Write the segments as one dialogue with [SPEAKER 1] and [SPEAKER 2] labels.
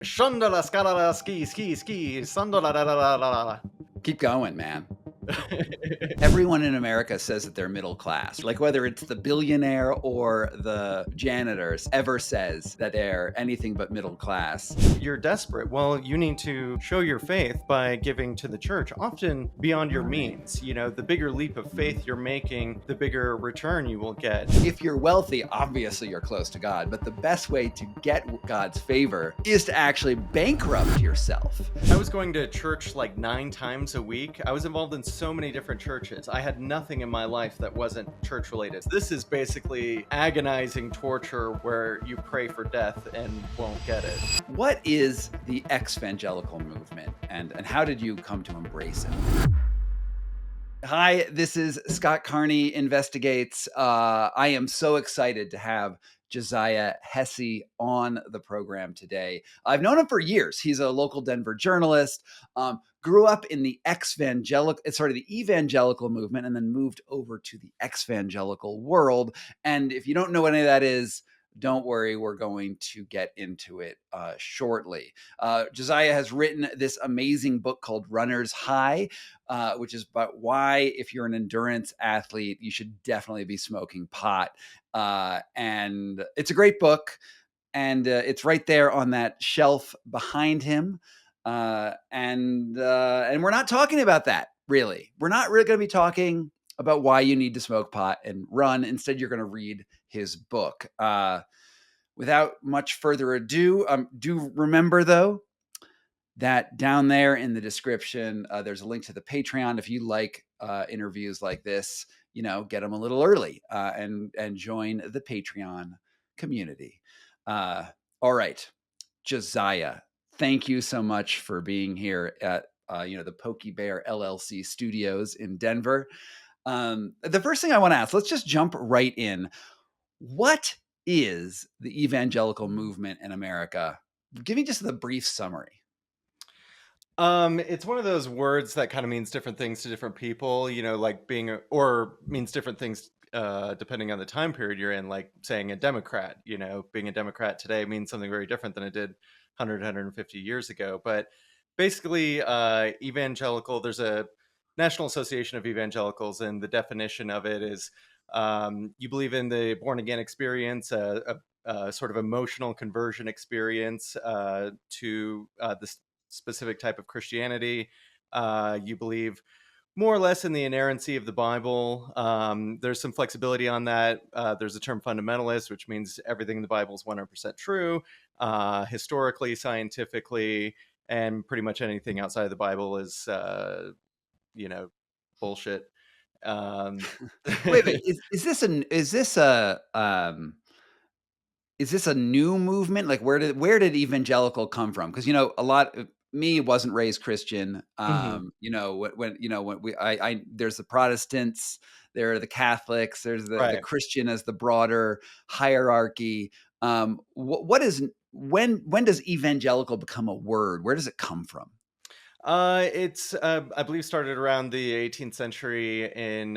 [SPEAKER 1] Shundala scalala ski ski ski sundala la la la la la.
[SPEAKER 2] Keep going, man. Everyone in America says that they're middle class. Like whether it's the billionaire or the janitors ever says that they're anything but middle class.
[SPEAKER 1] You're desperate. Well, you need to show your faith by giving to the church, often beyond your means. You know, the bigger leap of faith you're making, the bigger return you will get.
[SPEAKER 2] If you're wealthy, obviously you're close to God, but the best way to get God's favor is to actually bankrupt yourself.
[SPEAKER 1] I was going to church like 9 times a week. I was involved in so many different churches. I had nothing in my life that wasn't church related. This is basically agonizing torture where you pray for death and won't get it.
[SPEAKER 2] What is the Exvangelical movement and how did you come to embrace it? Hi, this is Scott Carney Investigates. I am so excited to have Josiah Hesse on the program today. I've known him for years. He's a local Denver journalist, grew up in the the evangelical movement, and then moved over to the Exvangelical world. And if you don't know what any of that is, don't worry, we're going to get into it shortly. Josiah has written this amazing book called Runner's High, which is about why, if you're an endurance athlete, you should definitely be smoking pot. And it's a great book, and it's right there on that shelf behind him. And we're not talking about that, really. We're not really going to be talking about why you need to smoke pot and run. Instead, you're going to read his book. Without much further ado, do remember, though, that down there in the description, there's a link to the Patreon. If you like interviews like this, get them a little early and join the Patreon community. All right, Josiah, thank you so much for being here at the PokeyBear LLC studios in Denver. The first thing I want to ask, let's just jump right in. What is the evangelical movement in America? Give me just the brief summary.
[SPEAKER 1] It's one of those words that kind of means different things to different people, like or means different things depending on the time period you're in, like saying a Democrat, being a Democrat today means something very different than it did 150 years ago. But basically, evangelical, there's a National Association of Evangelicals, and the definition of it is you believe in the born again experience, a sort of emotional conversion experience to this specific type of Christianity. You believe more or less in the inerrancy of the Bible. There's some flexibility on that. There's a term fundamentalist, which means everything in the Bible is 100% true, historically, scientifically, and pretty much anything outside of the Bible is, bullshit.
[SPEAKER 2] Wait, is this a new movement? Like where did evangelical come from? Because a lot of me wasn't raised Christian. When there's the Protestants, there are the Catholics, there's the
[SPEAKER 1] Right.
[SPEAKER 2] Christian as the broader hierarchy. When does evangelical become a word? Where does it come from?
[SPEAKER 1] It's I believe started around the 18th century in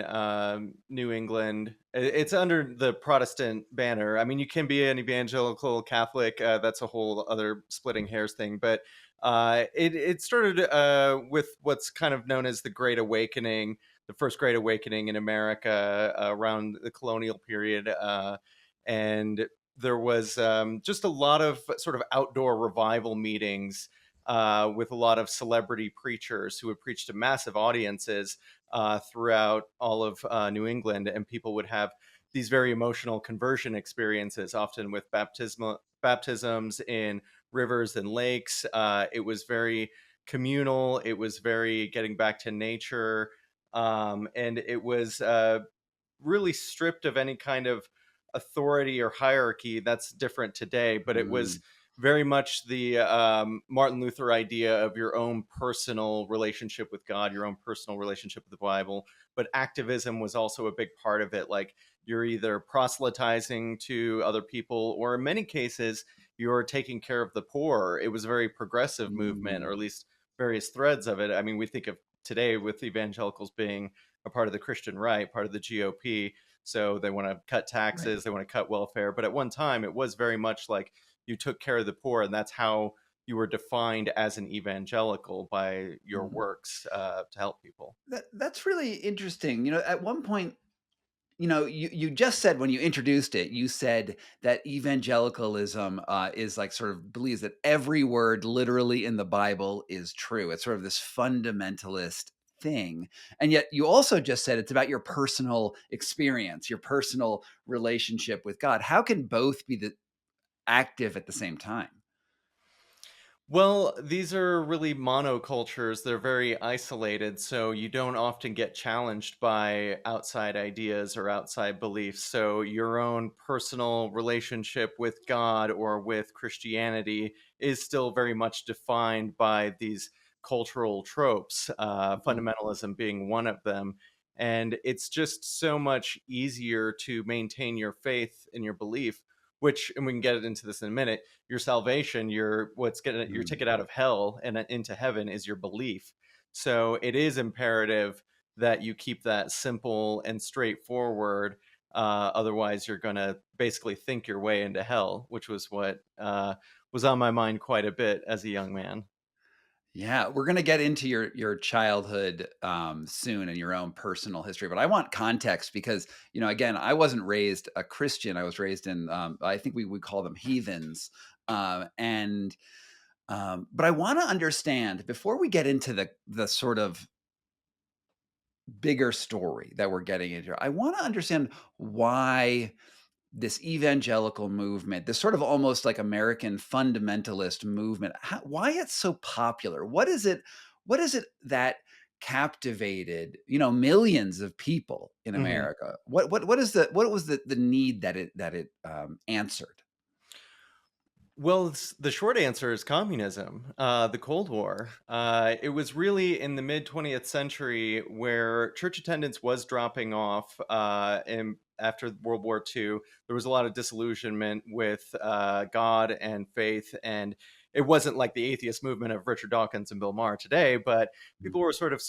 [SPEAKER 1] New England. It's under the Protestant banner. I mean, you can be an evangelical Catholic. That's a whole other splitting hairs thing. But it started with what's kind of known as the Great Awakening, the first Great Awakening in America around the colonial period, and there was just a lot of sort of outdoor revival meetings with a lot of celebrity preachers who would preach to massive audiences throughout all of New England, and people would have these very emotional conversion experiences, often with baptisms in rivers and lakes. It was very communal. It was very getting back to nature, and it was really stripped of any kind of authority or hierarchy. That's different today, but it was very much the Martin Luther idea of your own personal relationship with God, your own personal relationship with the Bible. But activism was also a big part of it. Like you're either proselytizing to other people, or in many cases, you're taking care of the poor. It was a very progressive movement, or at least various threads of it. I mean, we think of today with evangelicals being a part of the Christian right, part of the GOP. So they want to cut taxes, they want to cut welfare. But at one time, it was very much like you took care of the poor, and that's how you were defined as an evangelical by your
[SPEAKER 2] Mhm.
[SPEAKER 1] works to help people.
[SPEAKER 2] That's really interesting. At one point, you just said when you introduced it, you said that evangelicalism is like sort of believes that every word literally in the Bible is true. It's sort of this fundamentalist thing. And yet you also just said it's about your personal experience, your personal relationship with God. How can both be active at the same time?
[SPEAKER 1] Well, these are really monocultures. They're very isolated, so you don't often get challenged by outside ideas or outside beliefs. So your own personal relationship with God or with Christianity is still very much defined by these cultural tropes,
[SPEAKER 2] Mhm.
[SPEAKER 1] fundamentalism being one of them. And it's just so much easier to maintain your faith in your belief, which, and we can get into this in a minute, your salvation, what's getting your
[SPEAKER 2] Mm.
[SPEAKER 1] ticket out of hell and into heaven is your belief. So it is imperative that you keep that simple and straightforward. Otherwise, you're going to basically think your way into hell, which was what was on my mind quite a bit as a young man.
[SPEAKER 2] Yeah, we're gonna get into your childhood soon and your own personal history, but I want context because again, I wasn't raised a Christian. I was raised in I think we would call them heathens, and but I want to understand before we get into the sort of bigger story that we're getting into. I want to understand why this evangelical movement, this sort of almost like American fundamentalist movement, why it's so popular. What is it? What is it that captivated millions of people in
[SPEAKER 1] Mhm.
[SPEAKER 2] America? What was the need that it answered?
[SPEAKER 1] Well, the short answer is communism, the Cold War. It was really in the mid 20th century where church attendance was dropping off. And after World War II, there was a lot of disillusionment with God and faith. And it wasn't like the atheist movement of Richard Dawkins and Bill Maher today, but people were sort of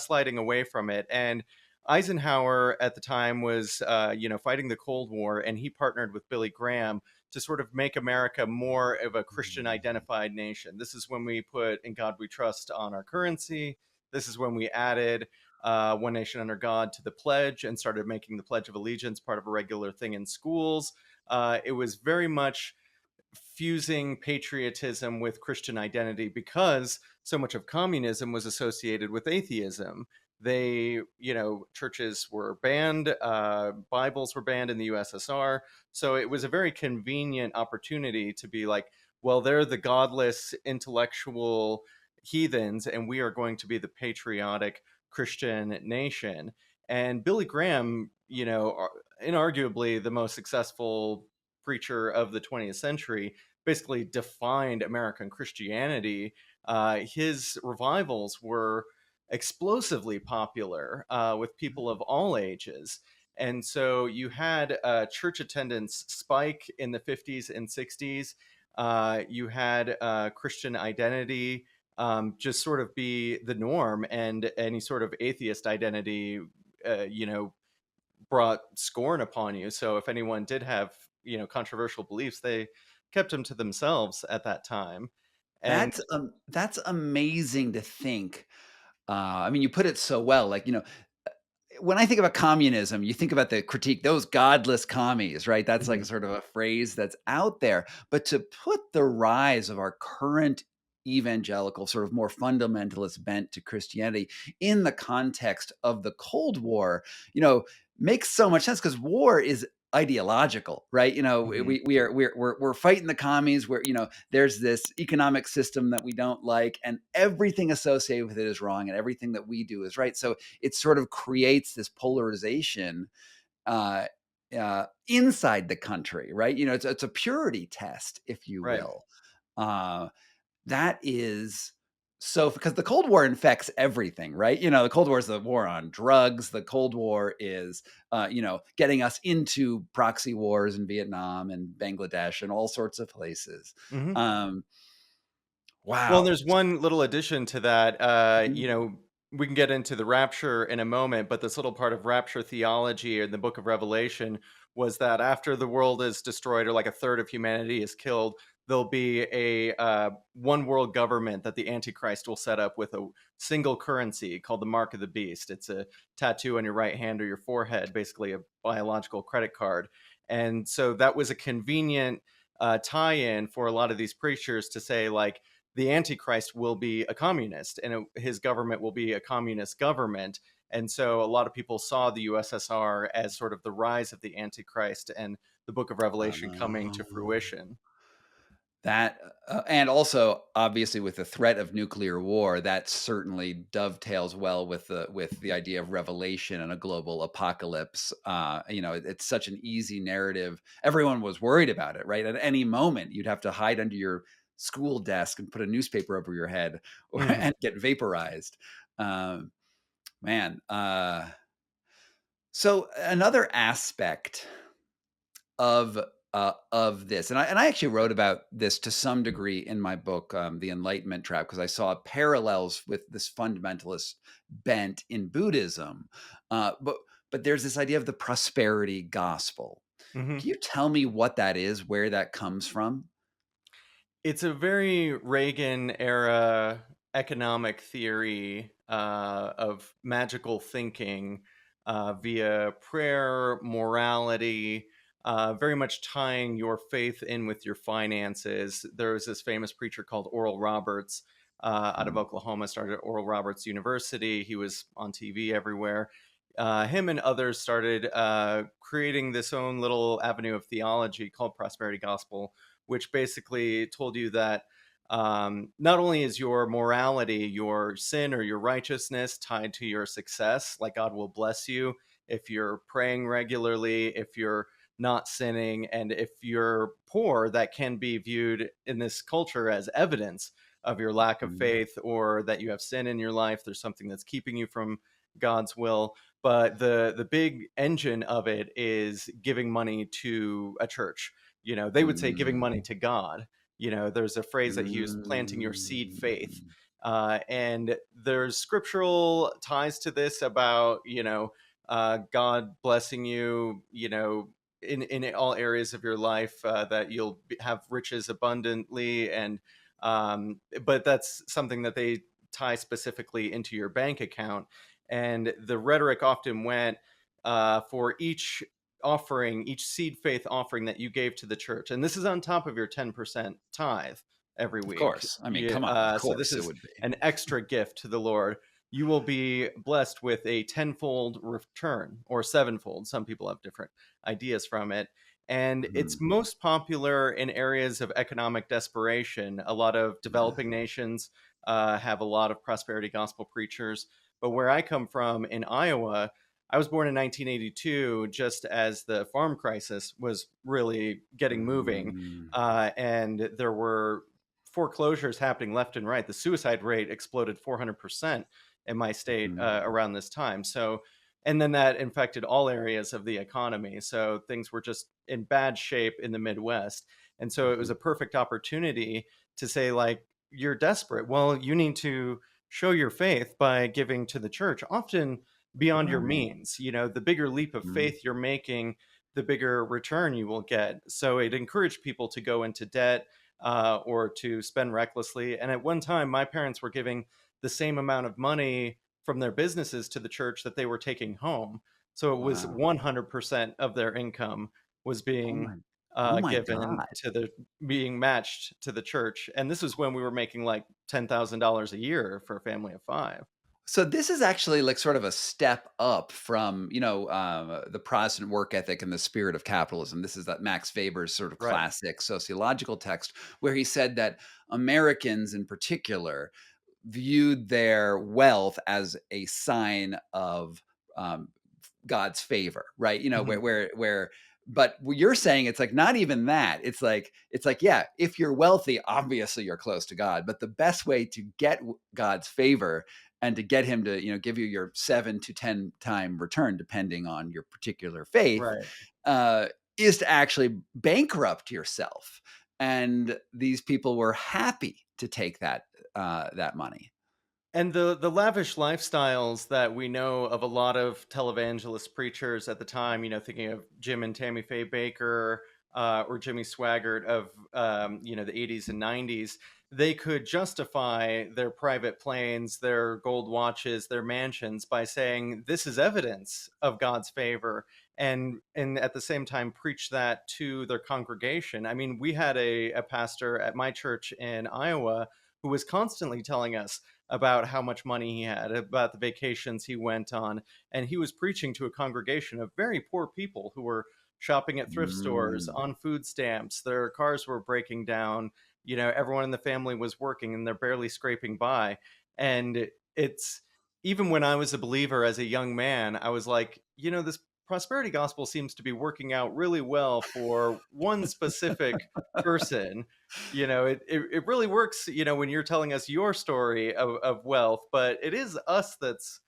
[SPEAKER 1] sliding away from it. And Eisenhower at the time was, fighting the Cold War, and he partnered with Billy Graham to sort of make America more of a Christian identified nation. This is when we put "In God We Trust" on our currency. This is when we added "One Nation Under God" to the pledge and started making the Pledge of Allegiance part of a regular thing in schools. It was very much fusing patriotism with Christian identity because so much of communism was associated with atheism. Churches were banned, Bibles were banned in the USSR. So it was a very convenient opportunity to be like, well, they're the godless intellectual heathens, and we are going to be the patriotic Christian nation. And Billy Graham, inarguably the most successful preacher of the 20th century, basically defined American Christianity. His revivals were explosively popular with people of all ages. And so you had church attendance spike in the 50s and 60s. You had Christian identity just sort of be the norm, and any sort of atheist identity, uh, you know, brought scorn upon you. So if anyone did have, controversial beliefs, they kept them to themselves at that time. And
[SPEAKER 2] That's amazing to think. I mean, you put it so well. Like when I think about communism, you think about the critique, those godless commies, right? That's like a
[SPEAKER 1] Mhm.
[SPEAKER 2] sort of a phrase that's out there. But to put the rise of our current evangelical, sort of more fundamentalist bent to Christianity in the context of the Cold War, makes so much sense because war is ideological, right?
[SPEAKER 1] Mhm.
[SPEAKER 2] We're fighting the commies. Where there's this economic system that we don't like, and everything associated with it is wrong, and everything that we do is right. So it sort of creates this polarization uh, inside the country, right? It's a purity test, if you
[SPEAKER 1] Right.
[SPEAKER 2] will. Uh, that is so because the Cold War infects everything, right? The Cold War is the war on drugs. The Cold War is, getting us into proxy wars in Vietnam and Bangladesh and all sorts of places.
[SPEAKER 1] Mhm.
[SPEAKER 2] Um,
[SPEAKER 1] Well,
[SPEAKER 2] wow.
[SPEAKER 1] there's one little addition to that.
[SPEAKER 2] Mhm.
[SPEAKER 1] We can get into the rapture in a moment, but this little part of rapture theology in the book of Revelation was that after the world is destroyed, or like a third of humanity is killed, there'll be a one world government that the Antichrist will set up with a single currency called the Mark of the Beast. It's a tattoo on your right hand or your forehead, basically a biological credit card. And so that was a convenient tie-in for a lot of these preachers to say, like, the Antichrist will be a communist, and his government will be a communist government. And so a lot of people saw the USSR as sort of the rise of the Antichrist and the Book of Revelation coming to
[SPEAKER 2] Oh.
[SPEAKER 1] fruition.
[SPEAKER 2] That and also obviously with the threat of nuclear war, that certainly dovetails well with the idea of revelation and a global apocalypse. It's such an easy narrative. Everyone was worried about it, right? At any moment, you'd have to hide under your school desk and put a newspaper over your head, or
[SPEAKER 1] Mhm.
[SPEAKER 2] and get vaporized. Um, man, so another aspect of this, and I actually wrote about this to some degree in my book, The Enlightenment Trap, because I saw parallels with this fundamentalist bent in Buddhism. But there's this idea of the prosperity gospel.
[SPEAKER 1] Mhm.
[SPEAKER 2] Can you tell me what that is, where that comes from?
[SPEAKER 1] It's a very Reagan era economic theory of magical thinking via prayer, morality, very much tying your faith in with your finances. There was this famous preacher called Oral Roberts out of
[SPEAKER 2] Mm,
[SPEAKER 1] Oklahoma, started Oral Roberts University. He was on TV everywhere. Him and others started creating this own little avenue of theology called prosperity gospel, which basically told you that not only is your morality, your sin or your righteousness tied to your success, like God will bless you if you're praying regularly, if you're not sinning, and if you're poor, that can be viewed in this culture as evidence of your lack of
[SPEAKER 2] mm,
[SPEAKER 1] faith or that you have sin in your life. There's something that's keeping you from God's will. But the big engine of it is giving money to a church. They would say giving money
[SPEAKER 2] mm,
[SPEAKER 1] to God. There's a phrase that he used, planting your seed faith.
[SPEAKER 2] mm,
[SPEAKER 1] And there's scriptural ties to this about, God blessing you, in all areas of your life, that you'll have riches abundantly. But that's something that they tie specifically into your bank account. And the rhetoric often went for each seed faith offering that you gave to the church, and this is on top of your 10% tithe every
[SPEAKER 2] of
[SPEAKER 1] week.
[SPEAKER 2] course. I mean, come on. Of
[SPEAKER 1] So this
[SPEAKER 2] course, it
[SPEAKER 1] is
[SPEAKER 2] would be.
[SPEAKER 1] an extra gift to the Lord. You will be blessed with a tenfold return or sevenfold. Some people have different ideas from it. And it's
[SPEAKER 2] Mhm.
[SPEAKER 1] most popular in areas of economic desperation. A lot of
[SPEAKER 2] Yeah.
[SPEAKER 1] developing nations have a lot of prosperity gospel preachers. But where I come from in Iowa, I was born in 1982, just as the farm crisis was really getting moving,
[SPEAKER 2] Mm,
[SPEAKER 1] and there were foreclosures happening left and right. The suicide rate exploded 400% in my state
[SPEAKER 2] mhm,
[SPEAKER 1] around this time. So, and then that infected all areas of the economy. So things were just in bad shape in the Midwest. And so it was
[SPEAKER 2] mhm.
[SPEAKER 1] a perfect opportunity to say, like, you're desperate. Well, you need to show your faith by giving to the church, often beyond your
[SPEAKER 2] Right.
[SPEAKER 1] means. The bigger leap of
[SPEAKER 2] Mm,
[SPEAKER 1] faith you're making, the bigger return you will get. So it encouraged people to go into debt or to spend recklessly. And at one time, my parents were giving the same amount of money from their businesses to the church that they were taking home. So it was
[SPEAKER 2] wow.
[SPEAKER 1] 100% of their income was
[SPEAKER 2] Oh
[SPEAKER 1] being
[SPEAKER 2] my oh my
[SPEAKER 1] given
[SPEAKER 2] god.
[SPEAKER 1] to being matched to the church. And this was when we were making like $10,000 a year for a family of five.
[SPEAKER 2] So this is actually like sort of a step up from, the Protestant work ethic and the spirit of capitalism. This is that Max Weber's sort of
[SPEAKER 1] Right.
[SPEAKER 2] classic sociological text where he said that Americans in particular viewed their wealth as a sign of um, God's favor, right?
[SPEAKER 1] Mhm.
[SPEAKER 2] But what you're saying, it's like not even that. It's like, yeah, if you're wealthy, obviously you're close to God. But the best way to get God's favor and to get him to, give you your 7 to 10 time return, depending on your particular faith,
[SPEAKER 1] Right.
[SPEAKER 2] uh, is to actually bankrupt yourself. And these people were happy to take that money.
[SPEAKER 1] And the lavish lifestyles that we know of a lot of televangelist preachers at the time, thinking of Jim and Tammy Faye Baker, or Jimmy Swaggart of the 80s and 90s, they could justify their private planes, their gold watches, their mansions by saying this is evidence of God's favor, and at the same time preach that to their congregation. I mean, we had a pastor at my church in Iowa who was constantly telling us about how much money he had, about the vacations he went on, and he was preaching to a congregation of very poor people who were shopping at thrift stores,
[SPEAKER 2] Mm.
[SPEAKER 1] on food stamps, their cars were breaking down, everyone in the family was working and they're barely scraping by. And it's even when I was a believer as a young man, I was like, this prosperity gospel seems to be working out really well for one specific person. It really works, when you're telling us your story of wealth, but it is us that's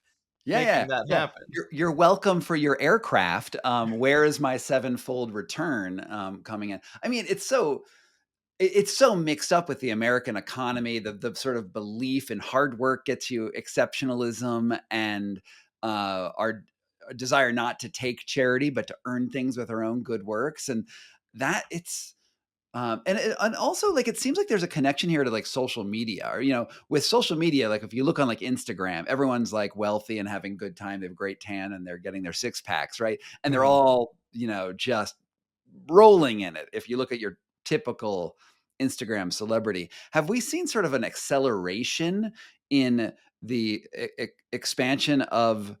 [SPEAKER 2] Yeah, yeah,
[SPEAKER 1] making that
[SPEAKER 2] yeah.
[SPEAKER 1] happen.
[SPEAKER 2] You're welcome for your aircraft. Where is my sevenfold return coming in? I mean, it's so mixed up with the American economy. The sort of belief in hard work gets you exceptionalism, and our desire not to take charity but to earn things with our own good works, and that it's and also, like, it seems like there's a connection here to, like, social media, or, with social media, like, if you look on, like, Instagram, everyone's, like, wealthy and having a good time. They have a great tan and they're getting their six packs, right? And they're
[SPEAKER 1] Mhm.
[SPEAKER 2] all, just rolling in it. If you look at your typical Instagram celebrity, have we seen sort of an acceleration in the expansion of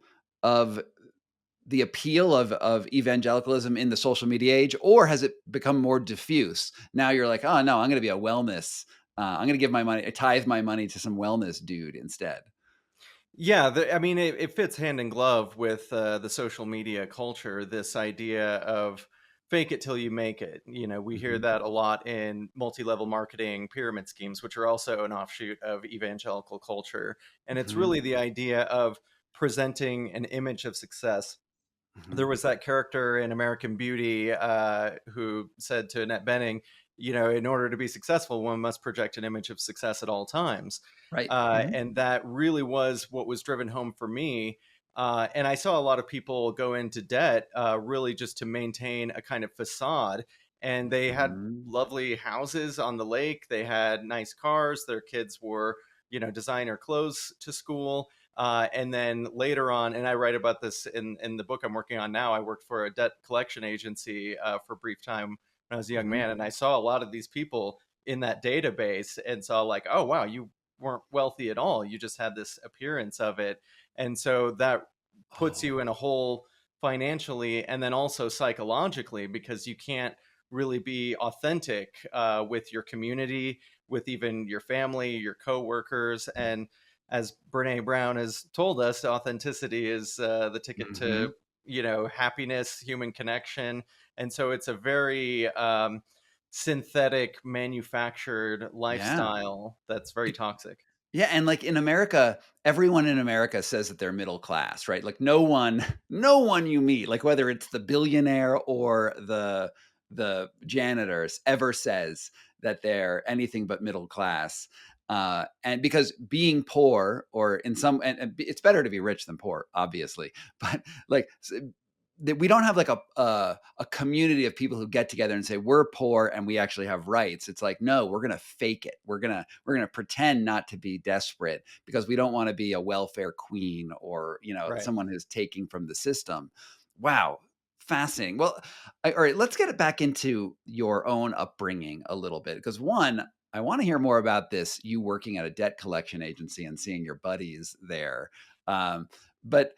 [SPEAKER 2] the appeal of evangelicalism in the social media age, or has it become more diffuse? Now you're like, oh no, I'm going to be a wellness. I'm going to give my money, tithe my money to some wellness dude instead.
[SPEAKER 1] Yeah, I mean, it fits hand in glove with the social media culture. This idea of fake it till you make it. We hear
[SPEAKER 2] Hmm.
[SPEAKER 1] that a lot in multi-level marketing pyramid schemes, which are also an offshoot of evangelical culture. And it's
[SPEAKER 2] Hmm.
[SPEAKER 1] really the idea of presenting an image of success.
[SPEAKER 2] Hmm.
[SPEAKER 1] There was that character in American Beauty who said to Annette Bening, in order to be successful, one must project an image of success at all times.
[SPEAKER 2] Right. Hmm.
[SPEAKER 1] And that really was what was driven home for me. And I saw a lot of people go into debt really just to maintain a kind of facade. And they had
[SPEAKER 2] Hmm.
[SPEAKER 1] lovely houses on the lake, they had nice cars, their kids wore, designer clothes to school, and then later on, and I write about this in the book I'm working on now. I worked for a debt collection agency for a brief time when I was a young
[SPEAKER 2] Hmm.
[SPEAKER 1] man, and I saw a lot of these people in that database and saw like, oh wow, you weren't wealthy at all. You just had this appearance of it, and so that puts
[SPEAKER 2] Oh.
[SPEAKER 1] you in a hole financially and then also psychologically because you can't really be authentic with your community, with even your family, your coworkers, and as Brene Brown has told us, authenticity is the ticket
[SPEAKER 2] Hmm.
[SPEAKER 1] to happiness, human connection, and so it's a very synthetic, manufactured
[SPEAKER 2] Yeah.
[SPEAKER 1] lifestyle that's very toxic.
[SPEAKER 2] Yeah, and, like, in America, everyone in America says that they're middle class, right? Like, no one you meet, like, whether it's the billionaire or the janitors, ever says that they're anything but middle class, and because being poor, or in some, it's better to be rich than poor, obviously, but, like, that we don't have, like, a community of people who get together and say, "We're poor and we actually have rights." It's like, "No, we're gonna fake it. We're gonna pretend not to be desperate because we don't wanna be a welfare queen, or,
[SPEAKER 1] Right.
[SPEAKER 2] someone who's taking from the system." Wow, fascinating. Well, all right, let's get it back into your own upbringing a little bit, because one, I wanna hear more about this, you working at a debt collection agency and seeing your buddies there. But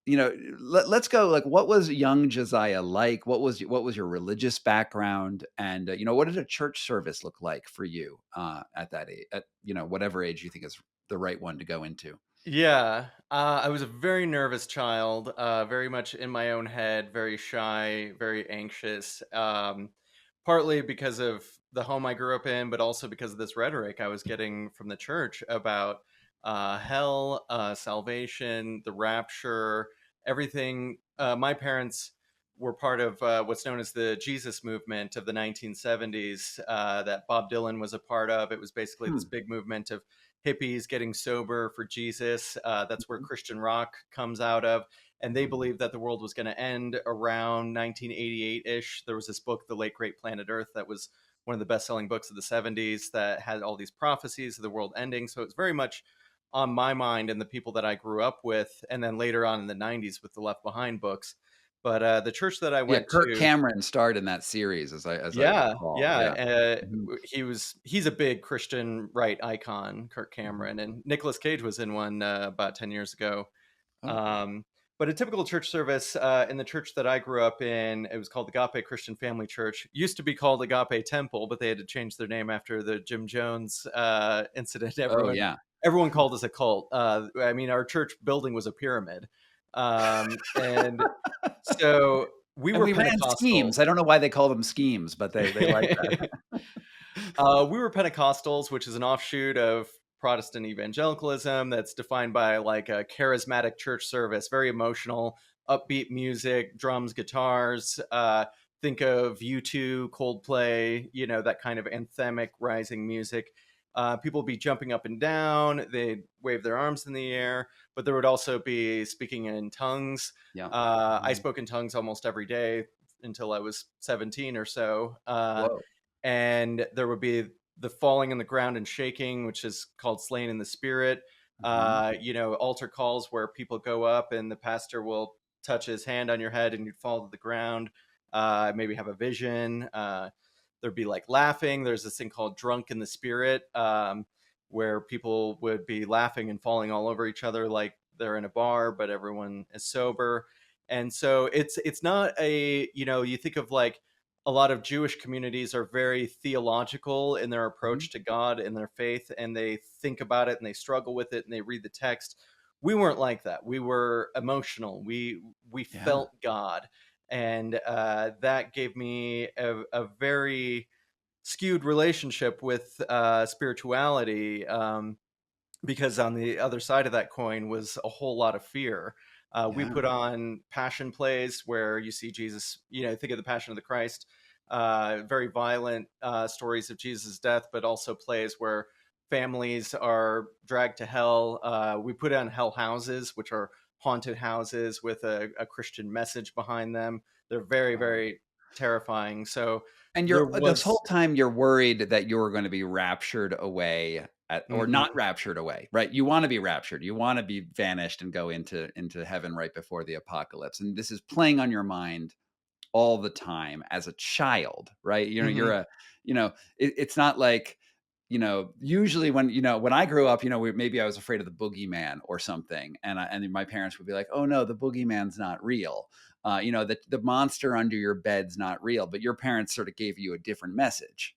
[SPEAKER 2] let's go, like, what was young Josiah like? What was your religious background? And what did a church service look like for you at that age, at whatever age you think is the right one to go into?
[SPEAKER 1] Yeah, I was a very nervous child, very much in my own head, very shy, very anxious. Partly because of the home I grew up in, but also because of this rhetoric I was getting from the church about hell, salvation, the rapture, everything. My parents were part of what's known as the Jesus movement of the 1970s that Bob Dylan was a part of. It was basically this
[SPEAKER 2] Hmm.
[SPEAKER 1] big movement of hippies getting sober for Jesus. That's where
[SPEAKER 2] Mhm.
[SPEAKER 1] Christian rock comes out of. and they believed that the world was going to end around 1988-ish. There was this book, The Late Great Planet Earth, that was one of the best-selling books of the 70s that had all these prophecies of the world ending. So it's very much on my mind and the people that I grew up with, and then later on in the 90s with the Left Behind books. But the church that I
[SPEAKER 2] Yeah,
[SPEAKER 1] went
[SPEAKER 2] Kirk
[SPEAKER 1] to,
[SPEAKER 2] Cameron starred in that series, as I
[SPEAKER 1] yeah,
[SPEAKER 2] recall.
[SPEAKER 1] yeah.
[SPEAKER 2] Yeah. Mhm.
[SPEAKER 1] He's a big Christian right icon, Kirk
[SPEAKER 2] Mhm.
[SPEAKER 1] Cameron, and Nicolas Cage was in one about 10 years ago.
[SPEAKER 2] Oh,
[SPEAKER 1] Um, but a typical church service in the church that I grew up in, it was called Agape Christian Family Church. Used to be called Agape Temple, but they had to change their name after the Jim Jones incident.
[SPEAKER 2] oh, yeah.
[SPEAKER 1] Everyone called us a cult. I mean, our church building was a pyramid, and so we
[SPEAKER 2] And
[SPEAKER 1] were
[SPEAKER 2] we ran
[SPEAKER 1] Pentecostals.
[SPEAKER 2] schemes. I don't know why they call them schemes, but they like that.
[SPEAKER 1] We were Pentecostals, which is an offshoot of Protestant evangelicalism that's defined by like a charismatic church service, very emotional, upbeat music, drums, guitars. Think of U2, Coldplay, that kind of anthemic rising music. People would be jumping up and down, they'd wave their arms in the air, but there would also be speaking in tongues.
[SPEAKER 2] Yeah.
[SPEAKER 1] I
[SPEAKER 2] Mhm.
[SPEAKER 1] spoke in tongues almost every day until I was 17 or so.
[SPEAKER 2] Whoa.
[SPEAKER 1] And there would be the falling on the ground and shaking, which is called slain in the spirit.
[SPEAKER 2] Mhm.
[SPEAKER 1] Altar calls where people go up and the pastor will touch his hand on your head and you'd fall to the ground. Maybe have a vision. There'd be like laughing. There's this thing called drunk in the spirit, where people would be laughing and falling all over each other like they're in a bar, but everyone is sober. And so it's not a, you think of like a lot of Jewish communities are very theological in their
[SPEAKER 2] Mhm.
[SPEAKER 1] approach to God and their faith, and they think about it and they struggle with it and they read the text. We weren't like that. We were emotional. We
[SPEAKER 2] Yeah.
[SPEAKER 1] felt God, and that gave me a very skewed relationship with spirituality. Because on the other side of that coin was a whole lot of fear. We
[SPEAKER 2] Yeah.
[SPEAKER 1] put on passion plays where you see Jesus, think of the Passion of the Christ, very violent stories of Jesus' death, but also plays where families are dragged to hell. We put on hell houses, which are haunted houses with a Christian message behind them. They're very,
[SPEAKER 2] Wow.
[SPEAKER 1] very terrifying. So
[SPEAKER 2] And
[SPEAKER 1] there
[SPEAKER 2] you're this whole
[SPEAKER 1] was,
[SPEAKER 2] time you're worried that you're gonna be raptured away or not
[SPEAKER 1] Mhm.
[SPEAKER 2] raptured away, right? You wanna be raptured. You wanna be vanished and go into heaven right before the apocalypse, and this is playing on your mind all the time as a child, right? You're
[SPEAKER 1] Mhm.
[SPEAKER 2] a it's not like, usually when I grew up, maybe I was afraid of the boogeyman or something, and my parents would be like, "Oh no, the boogeyman's not real. The monster under your bed's not real." But your parents sort of gave you a different message.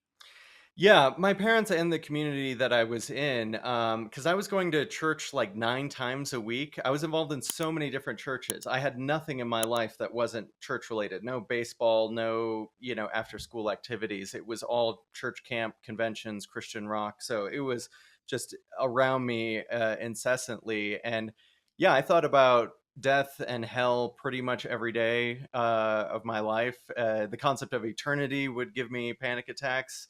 [SPEAKER 1] Yeah, my parents and the community that I was in, because I was going to church like 9 times a week. I was involved in so many different churches. I had nothing in my life that wasn't church related. No baseball, no, after school activities. It was all church camp, conventions, Christian rock. So it was just around me incessantly. And yeah, I thought about death and hell pretty much every day of my life. The concept of eternity would give me panic attacks,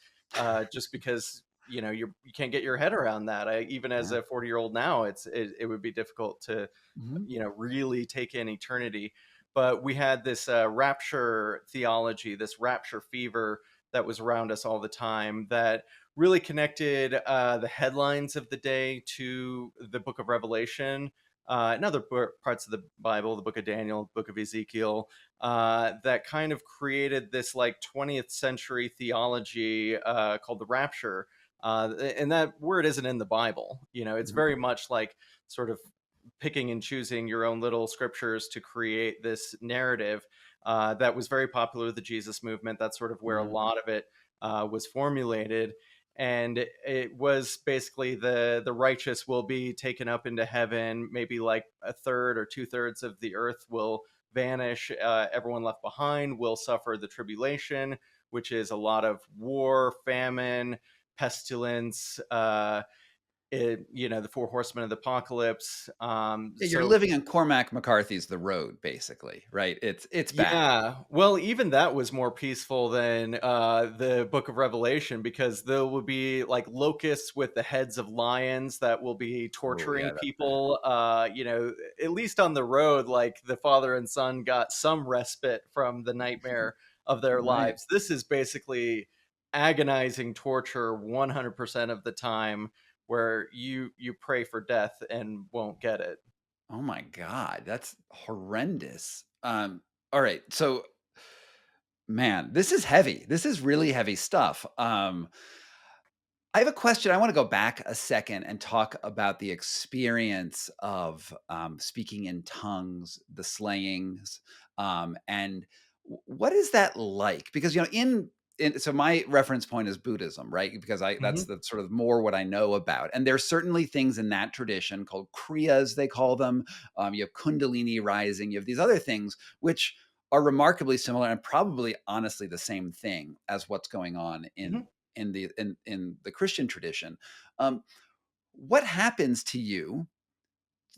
[SPEAKER 1] just because you can't get your head around that. Even as
[SPEAKER 2] Yeah.
[SPEAKER 1] a 40-year-old now, it would be difficult to
[SPEAKER 2] Mhm.
[SPEAKER 1] really take in eternity. But we had this rapture theology, this rapture fever that was around us all the time that really connected the headlines of the day to the book of Revelation, and other parts of the Bible, the book of Daniel, book of Ezekiel, that kind of created this like 20th century theology called the rapture. And that word isn't in the Bible. It's
[SPEAKER 2] Mhm.
[SPEAKER 1] very much like sort of picking and choosing your own little scriptures to create this narrative that was very popular with the Jesus movement. That's sort of where a
[SPEAKER 2] Yeah.
[SPEAKER 1] lot of it was formulated. And it was basically the righteous will be taken up into heaven. Maybe like a third or two-thirds of the earth will vanish. Everyone left behind will suffer the tribulation, which is a lot of war, famine, pestilence, the four horsemen of the apocalypse.
[SPEAKER 2] Yeah, you're living in Cormac McCarthy's The Road, basically, right? It's bad.
[SPEAKER 1] Yeah. Well, even that was more peaceful than the Book of Revelation, because there will be like locusts with the heads of lions that will be
[SPEAKER 2] Oh yeah,
[SPEAKER 1] torturing
[SPEAKER 2] that's bad.
[SPEAKER 1] people. At least on the road, like the father and son got some respite from the nightmare of their
[SPEAKER 2] Right.
[SPEAKER 1] lives. This is basically agonizing torture 100% of the time, where you pray for death and won't get it.
[SPEAKER 2] Oh my God, that's horrendous. All right, so man, this is heavy. This is really heavy stuff. I have a question. I want to go back a second and talk about the experience of speaking in tongues, the slayings, and what is that like? Because so my reference point is Buddhism, right? Because I that's
[SPEAKER 1] Mhm.
[SPEAKER 2] the sort of more what I know about, and there's certainly things in that tradition called kriyas, they call them. You have Kundalini rising. You have these other things which are remarkably similar and probably honestly the same thing as what's going on
[SPEAKER 1] Mhm.
[SPEAKER 2] in the Christian tradition. Um, what happens to you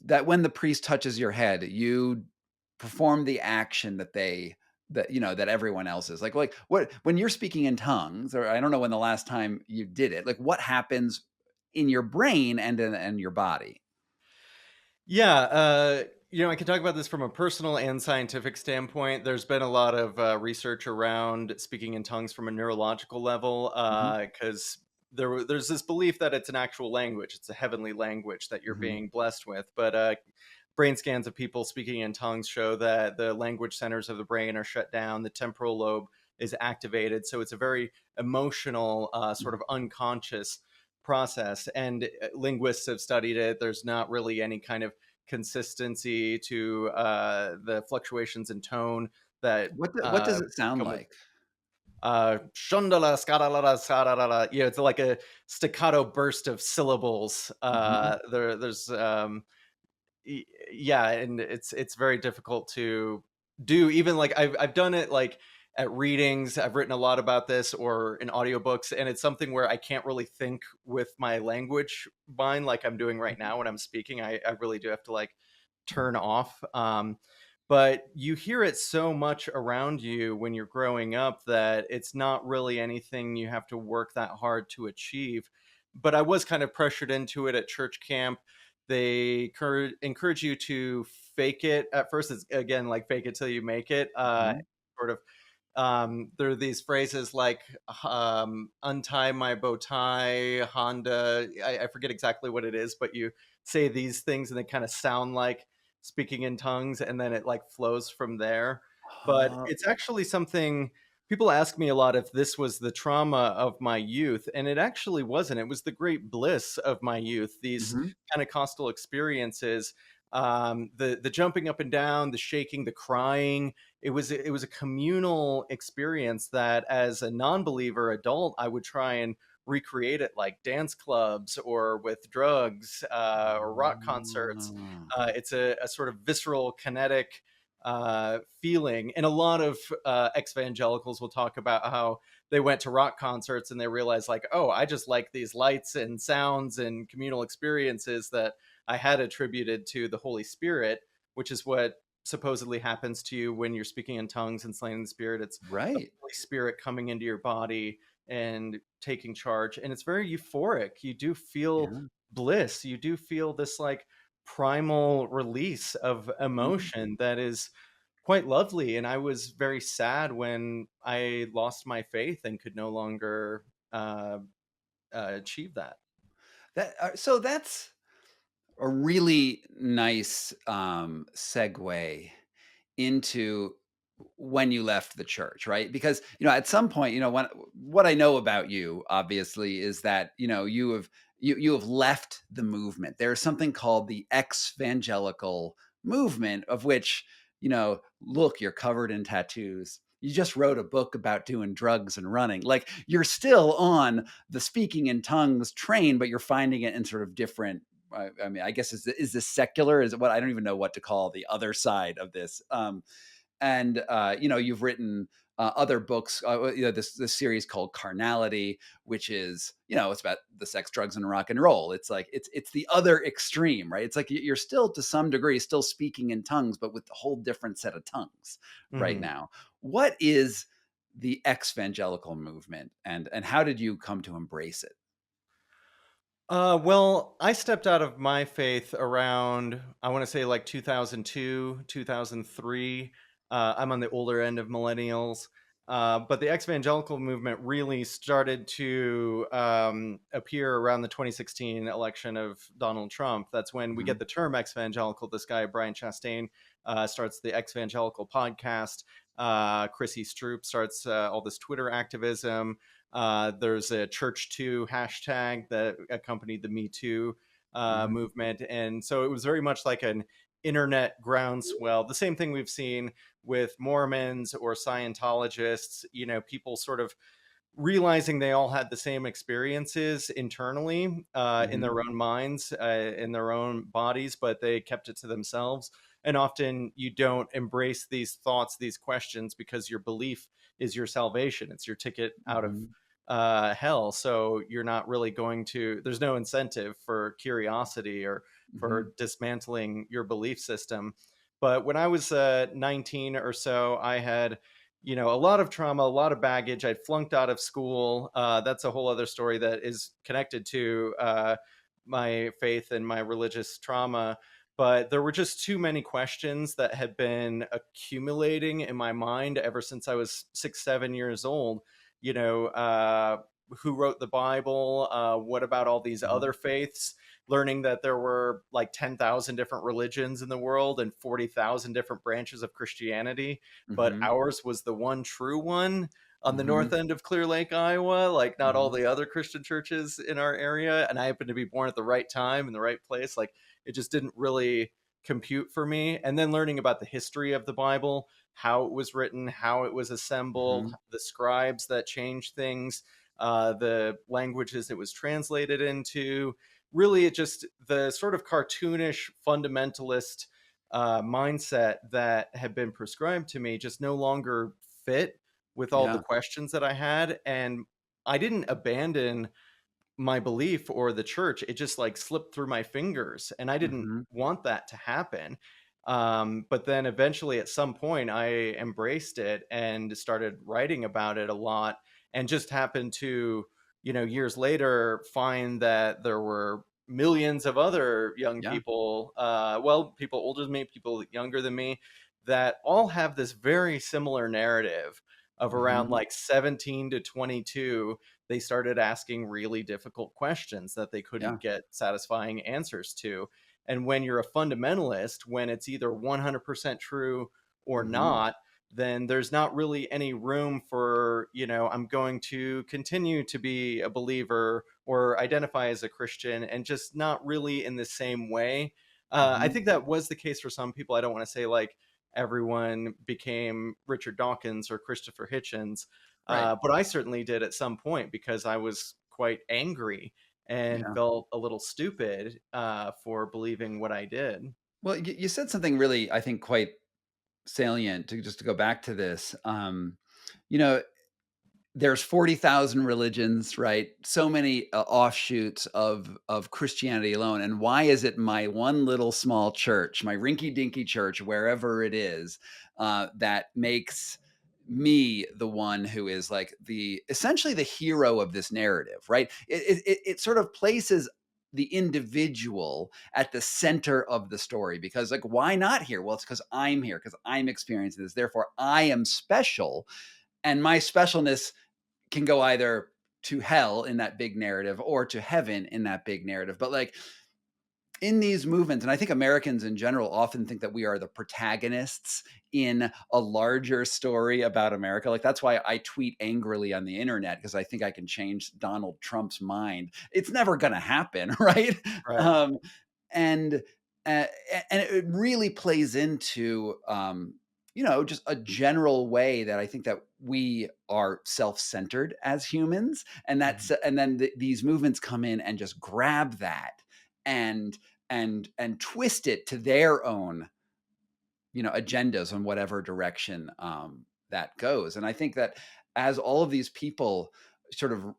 [SPEAKER 2] that when the priest touches your head, you perform the action that everyone else is like what when you're speaking in tongues, or I don't know when the last time you did it, like what happens in your brain and your body?
[SPEAKER 1] Yeah, I can talk about this from a personal and scientific standpoint. There's been a lot of research around speaking in tongues from a neurological level,
[SPEAKER 2] Hmm.
[SPEAKER 1] because there's this belief that it's an actual language, it's a heavenly language that you're
[SPEAKER 2] Hmm.
[SPEAKER 1] being blessed with. But brain scans of people speaking in tongues show that the language centers of the brain are shut down, the temporal lobe is activated, so it's a very emotional, sort of unconscious process. And linguists have studied it. There's not really any kind of consistency to the fluctuations in tone that
[SPEAKER 2] What does it sound
[SPEAKER 1] come with
[SPEAKER 2] like?
[SPEAKER 1] shundala skadalala sadalala. Yeah, it's like a staccato burst of syllables.
[SPEAKER 2] Hmm.
[SPEAKER 1] Yeah, and it's very difficult to do. Even like I've done it like at readings, I've written a lot about this, or in audiobooks, and it's something where I can't really think with my language mind like I'm doing right now when I'm speaking. I really do have to like turn off. But you hear it so much around you when you're growing up that it's not really anything you have to work that hard to achieve. But I was kind of pressured into it at church camp. They encourage you to fake it at first. It's again like fake it till you make it.
[SPEAKER 2] Hmm.
[SPEAKER 1] Sort of there are these phrases like untie my bow tie, Honda. I forget exactly what it is, but you say these things and they kind of sound like speaking in tongues, and then it like flows from there. But it's actually something people ask me a lot if this was the trauma of my youth, and it actually wasn't. It was the great bliss of my youth, these
[SPEAKER 2] Hmm.
[SPEAKER 1] Pentecostal experiences, the jumping up and down, the shaking, the crying. It was a communal experience that, as a non-believer adult, I would try and recreate it like dance clubs or with drugs, or rock concerts. It's a sort of visceral, kinetic feeling. And a lot of ex-evangelicals will talk about how they went to rock concerts and they realized, like, oh, I just like these lights and sounds and communal experiences that I had attributed to the Holy Spirit, which is what supposedly happens to you when you're speaking in tongues and slaying the spirit. It's the
[SPEAKER 2] Right.
[SPEAKER 1] Holy Spirit coming into your body and taking charge. And it's very euphoric. You do feel
[SPEAKER 2] Yeah.
[SPEAKER 1] bliss. You do feel this like primal release of
[SPEAKER 2] Mhm.
[SPEAKER 1] emotion that is quite lovely. And I was very sad when I lost my faith and could no longer achieve that.
[SPEAKER 2] So that's a really nice segue into when you left the church, right? Because at some point, when what I know about you, obviously, is that you have left the movement. There's something called the Exvangelical movement, of which look, you're covered in tattoos. You just wrote a book about doing drugs and running. Like you're still on the speaking in tongues train, but you're finding it in sort of different. I mean, I guess is this secular? Is it what I don't even know what to call the other side of this. And you've written other books, this series called Carnality, which is, it's about the sex, drugs, and rock and roll. It's like it's the other extreme, right? It's like you're still to some degree still speaking in tongues, but with a whole different set of tongues right
[SPEAKER 1] Mhm.
[SPEAKER 2] now. What is the Exvangelical movement, and how did you come to embrace it?
[SPEAKER 1] Well, I stepped out of my faith around, I want to say like 2002, 2003. I'm on the older end of millennials. But the exvangelical movement really started to appear around the 2016 election of Donald Trump. That's when we
[SPEAKER 2] Hmm.
[SPEAKER 1] get the term exvangelical. This guy, Brian Chastain, starts the Exvangelical podcast. Chrissy Stroop starts all this Twitter activism. There's a Church Too hashtag that accompanied the Me Too
[SPEAKER 2] Hmm.
[SPEAKER 1] movement. And so it was very much like an internet groundswell. The same thing we've seen with Mormons or Scientologists, people sort of realizing they all had the same experiences internally in
[SPEAKER 2] Hmm.
[SPEAKER 1] their own minds, in their own bodies, but they kept it to themselves. And often you don't embrace these thoughts, these questions, because your belief is your salvation. It's your ticket out of
[SPEAKER 2] Hmm.
[SPEAKER 1] hell. So you're not really going to, there's no incentive for curiosity or
[SPEAKER 2] Hmm.
[SPEAKER 1] for dismantling your belief system. But when I was 19 or so, I had a lot of trauma, a lot of baggage. I'd flunked out of school. That's a whole other story that is connected to my faith and my religious trauma. But there were just too many questions that had been accumulating in my mind ever since I was 6, 7 years old. You know, who wrote the Bible? What about all these
[SPEAKER 2] Hmm.
[SPEAKER 1] other faiths? Learning that there were like 10,000 different religions in the world and 40,000 different branches of Christianity, but
[SPEAKER 2] Hmm.
[SPEAKER 1] ours was the one true one on the
[SPEAKER 2] Hmm.
[SPEAKER 1] north end of Clear Lake, Iowa, like not all
[SPEAKER 2] Hmm.
[SPEAKER 1] the other Christian churches in our area. And I happened to be born at the right time in the right place. Like it just didn't really compute for me. And then learning about the history of the Bible, how it was written, how it was assembled,
[SPEAKER 2] Hmm.
[SPEAKER 1] the scribes that changed things, the languages it was translated into. Really, it just the sort of cartoonish fundamentalist mindset that had been prescribed to me just no longer fit with all the
[SPEAKER 2] Yeah.
[SPEAKER 1] questions that I had. And I didn't abandon my belief or the church. It just like slipped through my fingers. And I didn't
[SPEAKER 2] Hmm.
[SPEAKER 1] want that to happen. But then eventually at some point, I embraced it and started writing about it a lot and just happened to, years later, find that there were millions of other young
[SPEAKER 2] Yeah.
[SPEAKER 1] people, people older than me, people younger than me, that all have this very similar narrative of around
[SPEAKER 2] Hmm.
[SPEAKER 1] like 17 to 22 they started asking really difficult questions that they
[SPEAKER 2] Yeah.
[SPEAKER 1] couldn't get satisfying answers to. And when you're a fundamentalist, when it's either 100% true or
[SPEAKER 2] Hmm.
[SPEAKER 1] not, then there's not really any room for, I'm going to continue to be a believer or identify as a Christian and just not really in the same way. I
[SPEAKER 2] Hmm.
[SPEAKER 1] think that was the case for some people. I don't want to say like everyone became Richard Dawkins or Christopher Hitchens,
[SPEAKER 2] Right.
[SPEAKER 1] but I certainly did at some point because I was quite angry and
[SPEAKER 2] Yeah.
[SPEAKER 1] felt a little stupid for believing what I did.
[SPEAKER 2] Well, you said something really, I think, quite salient to just to go back to this. You know, there's 40,000 religions, right? So many offshoots of Christianity alone. And why is it my one little small church, my rinky dinky church, wherever it is, that makes me the one who is like the essentially the hero of this narrative, right? It sort of places the individual at the center of the story because like why not here? Well, it's because I'm here because I'm experiencing this, therefore I am special, and my specialness can go either to hell in that big narrative or to heaven in that big narrative. But like in these movements, and I think Americans in general often think that we are the protagonists in a larger story about America. Like that's why I tweet angrily on the internet because I think I can change Donald Trump's mind. It's never going to happen, right?
[SPEAKER 1] Right.
[SPEAKER 2] Um, and uh, and it really plays into just a general way that I think that we are self-centered as humans, and
[SPEAKER 1] Mhm.
[SPEAKER 2] then these movements come in and just grab that and twist it to their own agendas on whatever direction that goes. And I think that as all of these people sort of,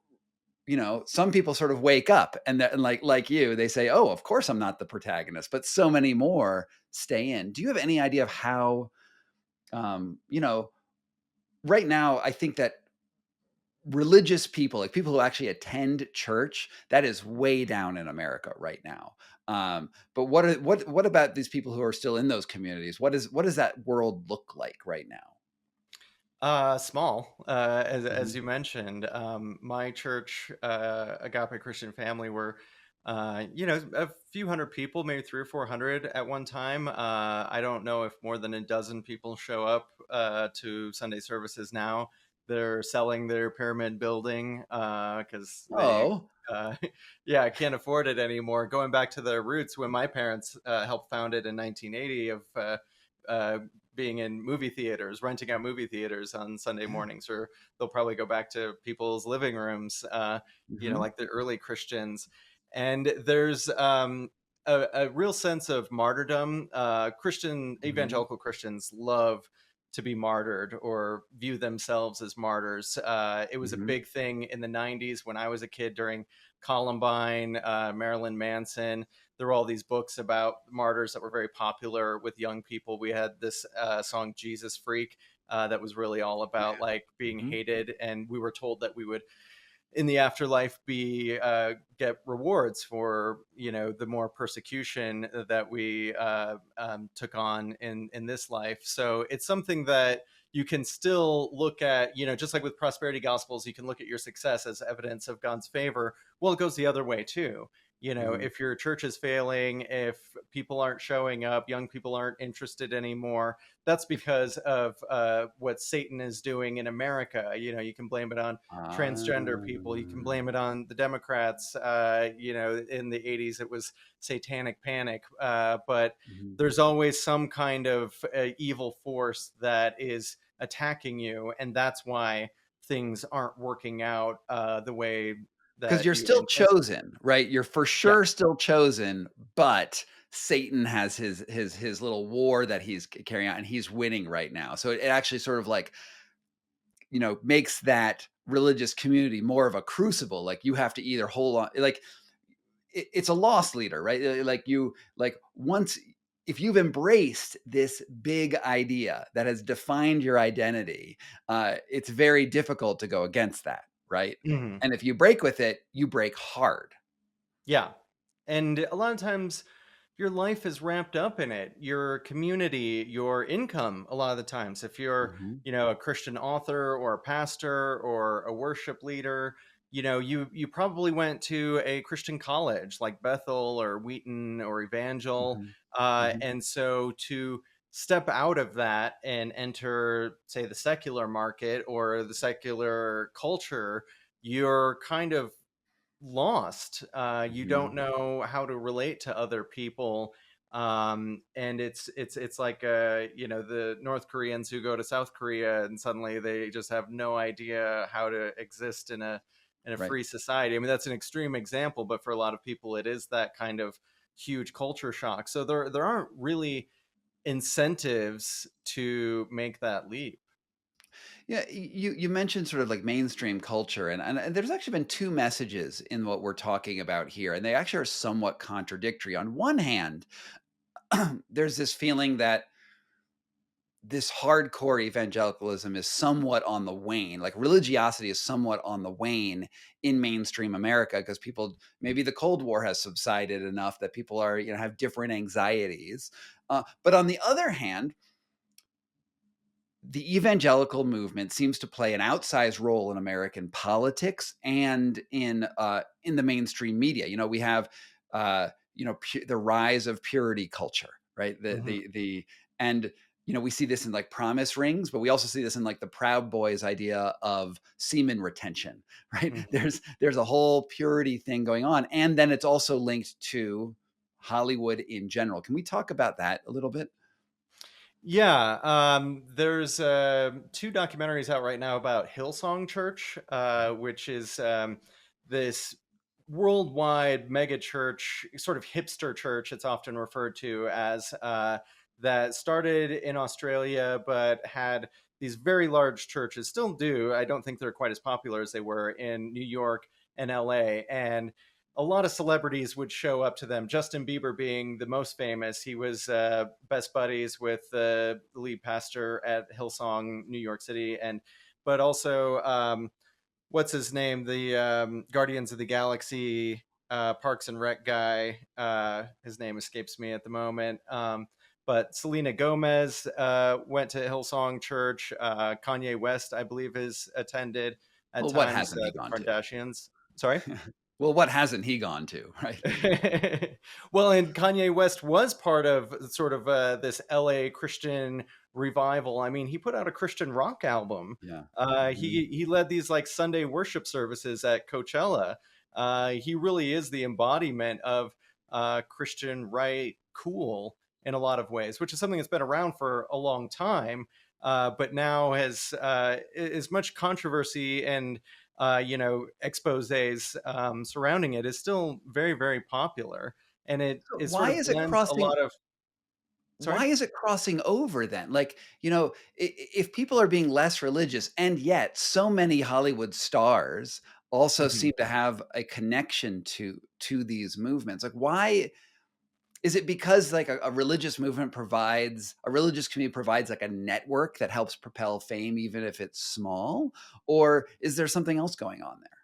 [SPEAKER 2] some people sort of wake up and like you, they say, "Oh, of course I'm not the protagonist," but so many more stay in. Do you have any idea of how, um, you know, right now, I think that religious people, like people who actually attend church, that is way down in America right now. But what about these people who are still in those communities? What does that world look like right now?
[SPEAKER 1] Small, as
[SPEAKER 2] Mhm.
[SPEAKER 1] you mentioned. My church, Agape Christian Family, were, a few hundred people, maybe 300 or 400 at one time. I don't know if more than a dozen people show up to Sunday services now. They're selling their pyramid building because they,
[SPEAKER 2] Oh.
[SPEAKER 1] uh, yeah, can't afford it anymore. Going back to their roots, when my parents helped found it in 1980, of uh, being in movie theaters, renting out movie theaters on Sunday
[SPEAKER 2] Yeah.
[SPEAKER 1] mornings, or they'll probably go back to people's living rooms,
[SPEAKER 2] Mhm.
[SPEAKER 1] like the early Christians. And there's a real sense of martyrdom. Christian
[SPEAKER 2] Mhm.
[SPEAKER 1] evangelical Christians love to be martyred or view themselves as martyrs. It was a
[SPEAKER 2] Mhm.
[SPEAKER 1] big thing in the 90s when I was a kid during Columbine, Marilyn Manson. There were all these books about martyrs that were very popular with young people. We had this song Jesus Freak that was really all about like being
[SPEAKER 2] Mhm.
[SPEAKER 1] hated, and we were told that we would in the afterlife be get rewards for the more persecution that we took on in this life. So it's something that you can still look at, just like with prosperity gospels, you can look at your success as evidence of God's favor. Well, it goes the other way too.
[SPEAKER 2] Mhm.
[SPEAKER 1] If your church is failing, if people aren't showing up, young people aren't interested anymore, that's because of what Satan is doing in America. You can blame it on transgender
[SPEAKER 2] Ah.
[SPEAKER 1] people. You can blame it on the Democrats. In the 80s, it was satanic panic. But
[SPEAKER 2] Mhm.
[SPEAKER 1] there's always some kind of evil force that is attacking you. And that's why things aren't working out the way
[SPEAKER 2] 'Cause
[SPEAKER 1] that
[SPEAKER 2] you're
[SPEAKER 1] you
[SPEAKER 2] still
[SPEAKER 1] anticipate.
[SPEAKER 2] chosen, right? You're for
[SPEAKER 1] Yeah.
[SPEAKER 2] sure still chosen, but Satan has his little war that he's carrying out, and he's winning right now. So it actually sort of like, makes that religious community more of a crucible. Like you have to either hold on, like it's a loss leader, right? Like you, like once, if you've embraced this big idea that has defined your identity, it's very difficult to go against that, right?
[SPEAKER 1] Mhm.
[SPEAKER 2] And if you break with it, you break hard.
[SPEAKER 1] Yeah. And a lot of times your life is wrapped up in it. Your community, your income, a lot of the times. If you're,
[SPEAKER 2] Mhm.
[SPEAKER 1] a Christian author or a pastor or a worship leader, you probably went to a Christian college like Bethel or Wheaton or Evangel.
[SPEAKER 2] Mhm. Mhm.
[SPEAKER 1] And so to step out of that and enter, say, the secular market or the secular culture, you're kind of lost. You don't
[SPEAKER 2] Mhm.
[SPEAKER 1] know how to relate to other people, and it's like the North Koreans who go to South Korea and suddenly they just have no idea how to exist in a
[SPEAKER 2] Right.
[SPEAKER 1] free society. I mean, that's an extreme example, but for a lot of people, it is that kind of huge culture shock. So there aren't really incentives to make that leap.
[SPEAKER 2] Yeah, you mentioned sort of like mainstream culture, and there's actually been two messages in what we're talking about here, and they actually are somewhat contradictory. On one hand, there's this feeling that this hardcore evangelicalism is somewhat on the wane. Like religiosity is somewhat on the wane in mainstream America because people, maybe the Cold War has subsided enough that people are, have different anxieties. But on the other hand, the evangelical movement seems to play an outsized role in American politics and in the mainstream media. We have the rise of purity culture, right?
[SPEAKER 1] Mhm.
[SPEAKER 2] The and we see this in like promise rings, but we also see this in like the Proud Boys idea of semen retention, right?
[SPEAKER 1] Mhm.
[SPEAKER 2] There's a whole purity thing going on, and then it's also linked to Hollywood in general. Can we talk about that a little bit?
[SPEAKER 1] Yeah, there's two documentaries out right now about Hillsong Church, which is this worldwide mega church, sort of hipster church. It's often referred to as that started in Australia, but had these very large churches, still do. I don't think they're quite as popular as they were in New York and LA. And a lot of celebrities would show up to them. Justin Bieber being the most famous. He was best buddies with the lead pastor at Hillsong, New York City, and but also what's his name? The Guardians of the Galaxy Parks and Rec guy. His name escapes me at the moment. But Selena Gomez went to Hillsong Church. Kanye West, I believe, has attended at
[SPEAKER 2] Well, what
[SPEAKER 1] times.
[SPEAKER 2] hasn't he
[SPEAKER 1] The
[SPEAKER 2] gone to?
[SPEAKER 1] Kardashians. Sorry.
[SPEAKER 2] Well, what hasn't he gone to, right?
[SPEAKER 1] Well, and Kanye West was part of sort of this LA Christian revival. I mean, he put out a Christian rock album.
[SPEAKER 2] Yeah.
[SPEAKER 1] He led these like Sunday worship services at Coachella. He really is the embodiment of Christian right cool in a lot of ways, which is something that's been around for a long time, but now has as much controversy and exposés surrounding it is still very, very popular, and
[SPEAKER 2] So
[SPEAKER 1] it sort
[SPEAKER 2] why
[SPEAKER 1] of
[SPEAKER 2] is it
[SPEAKER 1] blends a
[SPEAKER 2] crossing
[SPEAKER 1] lot of. Sorry.
[SPEAKER 2] why is it crossing over then? Like, if people are being less religious and yet so many Hollywood stars also
[SPEAKER 1] Mhm.
[SPEAKER 2] seem to have a connection to these movements. Like, why is it because like a religious movement provides a religious community provides like a network that helps propel fame even if it's small? Or is there something else going on there?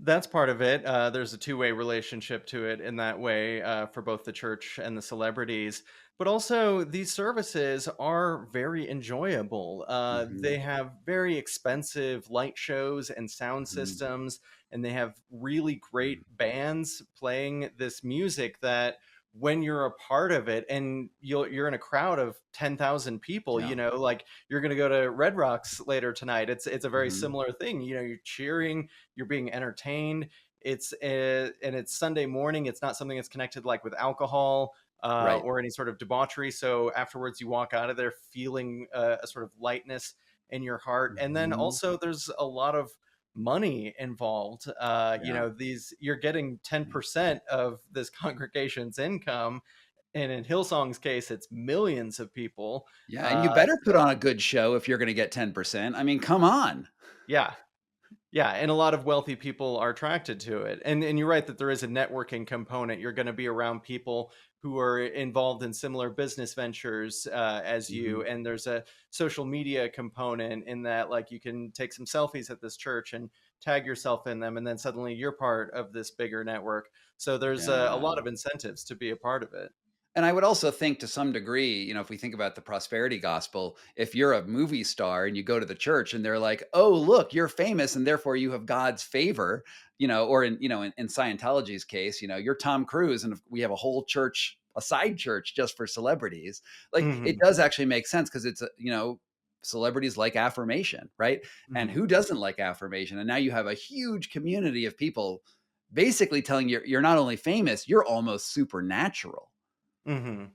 [SPEAKER 1] That's part of it. There's a two-way relationship to it in that way for both the church and the celebrities. But also, these services are very enjoyable.
[SPEAKER 2] Mhm,
[SPEAKER 1] They have very expensive light shows and sound
[SPEAKER 2] mhm,
[SPEAKER 1] systems, and they have really
[SPEAKER 2] mhm.
[SPEAKER 1] great bands playing this music that when you're a part of it and you're in a crowd of 10,000 people,
[SPEAKER 2] Yeah.
[SPEAKER 1] like you're going to go to Red Rocks later tonight. It's a very
[SPEAKER 2] Mhm.
[SPEAKER 1] similar thing. You're cheering, you're being entertained. And it's Sunday morning. It's not something that's connected like with alcohol
[SPEAKER 2] Right.
[SPEAKER 1] or any sort of debauchery. So afterwards, you walk out of there feeling a sort of lightness in your heart. And then
[SPEAKER 2] Mhm.
[SPEAKER 1] also, there's a lot of money involved.
[SPEAKER 2] Yeah.
[SPEAKER 1] These you're getting
[SPEAKER 2] Yeah.
[SPEAKER 1] 10% of this congregation's income. And in Hillsong's case, it's millions of people.
[SPEAKER 2] Yeah, and you better put
[SPEAKER 1] So
[SPEAKER 2] on a good show if you're gonna get 10%. I mean, come on.
[SPEAKER 1] yeah, yeah, and a lot of wealthy people are attracted to it. And you're right that there is a networking component. You're going to be around people who are involved in similar business ventures as you,
[SPEAKER 2] Mhm.
[SPEAKER 1] and there's a social media component in that, like you can take some selfies at this church and tag yourself in them, and then suddenly you're part of this bigger network. So there's a
[SPEAKER 2] Yeah.
[SPEAKER 1] lot of incentives to be a part of it.
[SPEAKER 2] And I would also think to some degree, if we think about the prosperity gospel, if you're a movie star and you go to the church and they're like, "Oh, look, you're famous and therefore you have God's favor," or in Scientology's case, you're Tom Cruise and we have a whole church, a side church just for celebrities. Like it
[SPEAKER 1] Hmm.
[SPEAKER 2] does actually make sense because celebrities like affirmation, right? And
[SPEAKER 1] Hmm.
[SPEAKER 2] who doesn't like affirmation? And now you have a huge community of people basically telling you you're not only famous, you're almost supernatural.
[SPEAKER 1] Hmm.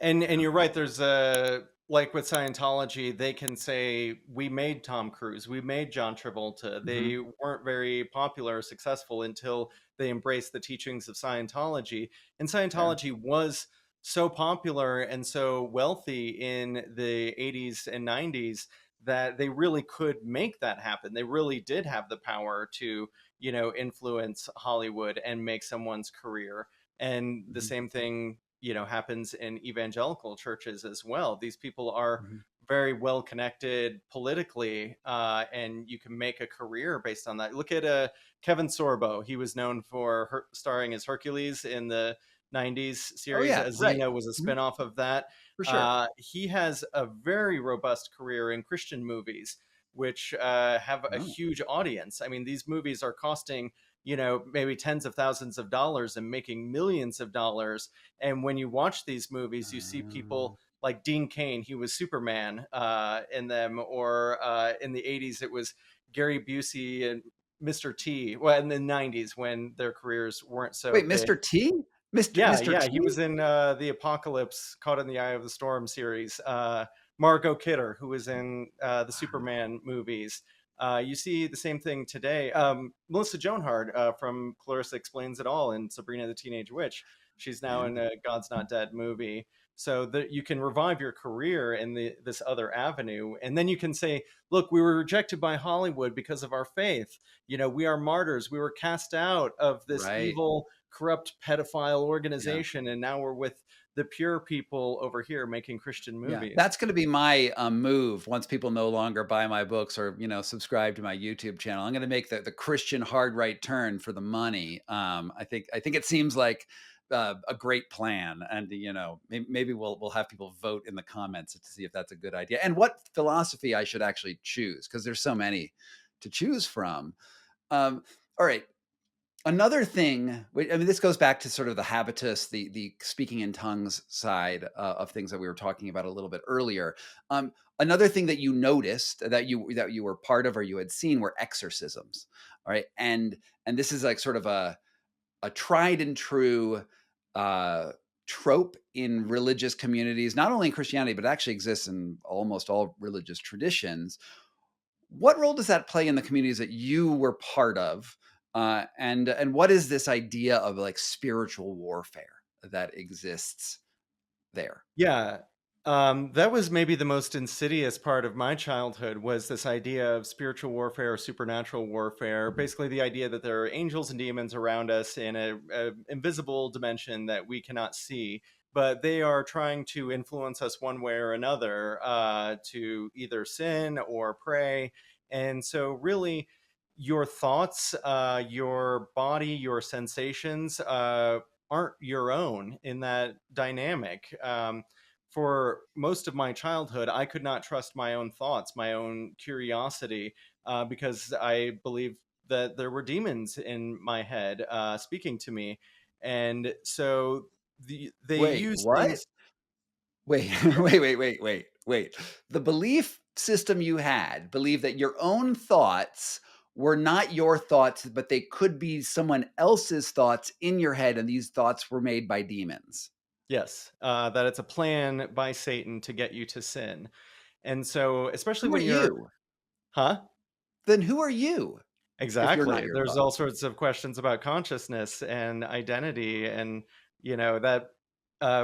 [SPEAKER 1] And you're right. There's a like with Scientology, they can say we made Tom Cruise, we made John Travolta.
[SPEAKER 2] Mhm.
[SPEAKER 1] They weren't very popular or successful until they embraced the teachings of Scientology. And
[SPEAKER 2] Fair.
[SPEAKER 1] Scientology was so popular and so wealthy in the 80s and 90s that they really could make that happen. They really did have the power to, influence Hollywood and make someone's career. And the
[SPEAKER 2] Mhm.
[SPEAKER 1] same thing happens in evangelical churches as well. These people are
[SPEAKER 2] Mhm.
[SPEAKER 1] very well connected politically, and you can make a career based on that. Look at Kevin Sorbo. He was known for starring as Hercules in the 90s
[SPEAKER 2] Oh,
[SPEAKER 1] series.
[SPEAKER 2] yeah, right.
[SPEAKER 1] Xena was a
[SPEAKER 2] Mhm.
[SPEAKER 1] spinoff of that.
[SPEAKER 2] For sure.
[SPEAKER 1] He has a very robust career in Christian movies, which have a
[SPEAKER 2] Oh.
[SPEAKER 1] huge audience. I mean, these movies are costing maybe tens of thousands of dollars and making millions of dollars. And when you watch these movies, you see
[SPEAKER 2] Uh,
[SPEAKER 1] people like Dean Cain, he was Superman in them, or in the 80s, it was Gary Busey and Mr. T. Well, in the 90s when their careers weren't so
[SPEAKER 2] Wait,
[SPEAKER 1] big.
[SPEAKER 2] Mr. T? Mr.
[SPEAKER 1] Yeah, he
[SPEAKER 2] T?
[SPEAKER 1] was in the Apocalypse, Caught in the Eye of the Storm series. Margot Kidder, who was in the
[SPEAKER 2] Wow.
[SPEAKER 1] Superman movies. You see the same thing today. Melissa Joan Hart from Clarissa Explains It All and Sabrina the Teenage Witch. She's now
[SPEAKER 2] Yeah.
[SPEAKER 1] in a God's Not Dead movie. So that you can revive your career in this other avenue. And then you can say, look, we were rejected by Hollywood because of our faith. We are martyrs. We were cast out of this
[SPEAKER 2] Right.
[SPEAKER 1] evil, corrupt pedophile
[SPEAKER 2] Yeah.
[SPEAKER 1] organization. And now we're with the pure people over here making Christian
[SPEAKER 2] Yeah,
[SPEAKER 1] movies.
[SPEAKER 2] that's gonna be my, move once people no longer buy my books or, subscribe to my YouTube channel. I'm gonna make the Christian hard right turn for the money. I think it seems like, a great plan, and, maybe we'll have people vote in the comments to see if that's a good idea, and what philosophy I should actually choose, because there's so many to choose from. All right, another thing, I mean, this goes back to sort of the habitus, the speaking in tongues side of things that we were talking about a little bit earlier. Another thing that you noticed that you were part of or you had seen were exorcisms. All right, and this is like sort of a tried and true uh, trope in religious communities, not only in Christianity, but it actually exists in almost all religious traditions. What role does that play in the communities that you were part of? And what is this idea of like spiritual warfare that exists there?
[SPEAKER 1] Yeah. That was maybe the most insidious part of my childhood was this idea of spiritual warfare or supernatural warfare. Basically, the idea that there are angels and demons around us in a invisible dimension that we cannot see, but they are trying to influence us one way or another to either sin or pray. And so, really, your thoughts, your body, your sensations aren't your own in that dynamic. For most of my childhood, I could not trust my own thoughts, my own curiosity, because I believed that there were demons in my head speaking to me. And so they
[SPEAKER 2] Wait,
[SPEAKER 1] use
[SPEAKER 2] what?
[SPEAKER 1] things.
[SPEAKER 2] Wait, wait. The belief system you had believed that your own thoughts were not your thoughts, but they could be someone else's thoughts in your head, and these thoughts were made by demons.
[SPEAKER 1] Yes, that it's a plan by Satan to get you to sin. And so, especially
[SPEAKER 2] Who are
[SPEAKER 1] when you're,
[SPEAKER 2] you?
[SPEAKER 1] huh?
[SPEAKER 2] Then who are you if you're not
[SPEAKER 1] Exactly.
[SPEAKER 2] your
[SPEAKER 1] There's all
[SPEAKER 2] thoughts?
[SPEAKER 1] sorts of questions about consciousness and identity, and that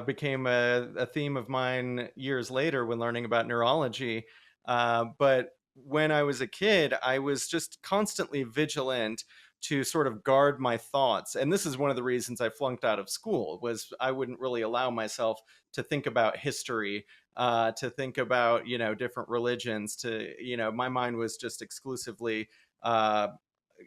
[SPEAKER 1] became a theme of mine years later when learning about neurology. But when I was a kid, I was just constantly vigilant to sort of guard my thoughts, and this is one of the reasons I flunked out of school. Was I wouldn't really allow myself to think about history, to think about different religions. To my mind was just exclusively.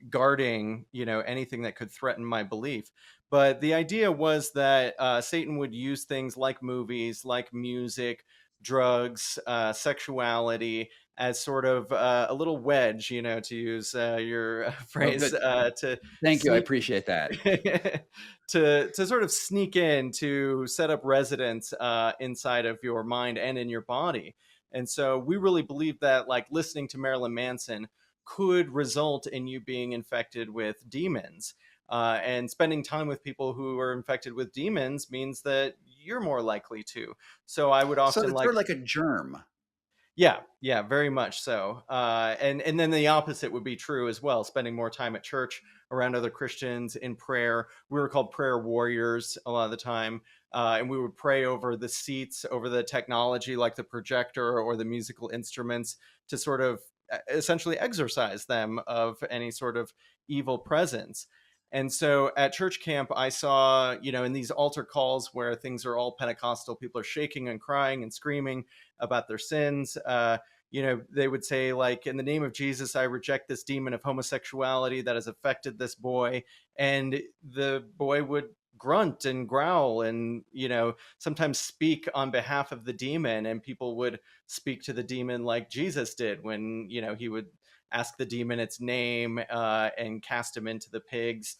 [SPEAKER 1] Guarding anything that could threaten my belief. But the idea was that Satan would use things like movies, like music, drugs, sexuality as sort of a little wedge, to use your
[SPEAKER 2] Oh,
[SPEAKER 1] phrase,
[SPEAKER 2] good.
[SPEAKER 1] to
[SPEAKER 2] Thank you. I
[SPEAKER 1] sneak
[SPEAKER 2] appreciate that.
[SPEAKER 1] to sort of sneak in to set up residence inside of your mind and in your body. And so we really believe that like listening to Marilyn Manson could result in you being infected with demons. And spending time with people who are infected with demons means that you're more likely to. So I would
[SPEAKER 2] So
[SPEAKER 1] often
[SPEAKER 2] it's sort
[SPEAKER 1] like,
[SPEAKER 2] of like a germ.
[SPEAKER 1] yeah, yeah, very much so. And then the opposite would be true as well. Spending more time at church around other Christians in prayer. We were called prayer warriors a lot of the time, and we would pray over the seats, over the technology like the projector or the musical instruments to sort of essentially exorcise them of any sort of evil presence. And so at church camp, I saw, in these altar calls where things are all Pentecostal, people are shaking and crying and screaming about their sins. They would say, like, in the name of Jesus, I reject this demon of homosexuality that has affected this boy. And the boy would grunt and growl and, sometimes speak on behalf of the demon. And people would speak to the demon like Jesus did when, he would ask the demon its name and cast him into the pigs.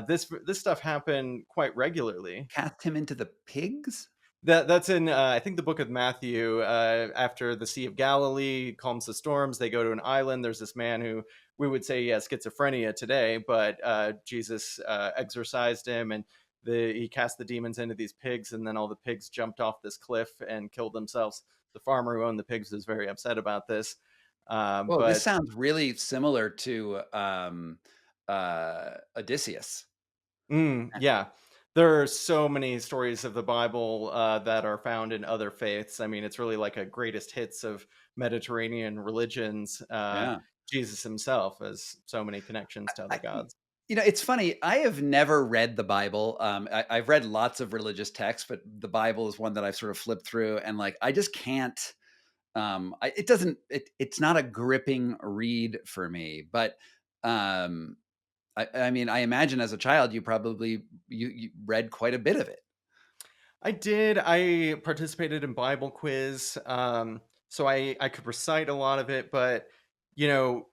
[SPEAKER 1] This stuff happened quite regularly.
[SPEAKER 2] Cast him into the pigs?
[SPEAKER 1] That's in I think the book of Matthew. After the Sea of Galilee calms the storms, they go to an island. There's this man who we would say he has schizophrenia today, but Jesus exorcised him, and he cast the demons into these pigs, and then all the pigs jumped off this cliff and killed themselves. The farmer who owned the pigs was very upset about this.
[SPEAKER 2] Well, this
[SPEAKER 1] But
[SPEAKER 2] sounds really similar to Odysseus.
[SPEAKER 1] Yeah, there are so many stories of the Bible that are found in other faiths. I mean, it's really like a greatest hits of Mediterranean religions.
[SPEAKER 2] Yeah.
[SPEAKER 1] Jesus himself has so many connections to other
[SPEAKER 2] I,
[SPEAKER 1] gods.
[SPEAKER 2] it's funny. I have never read the Bible. I've read lots of religious texts, but the Bible is one that I've sort of flipped through, and like I just can't. It doesn't. It's not a gripping read for me. But um, I mean, I imagine as a child, you probably you read quite a bit of it.
[SPEAKER 1] I did. I participated in Bible quiz, so I could recite a lot of it. But you know,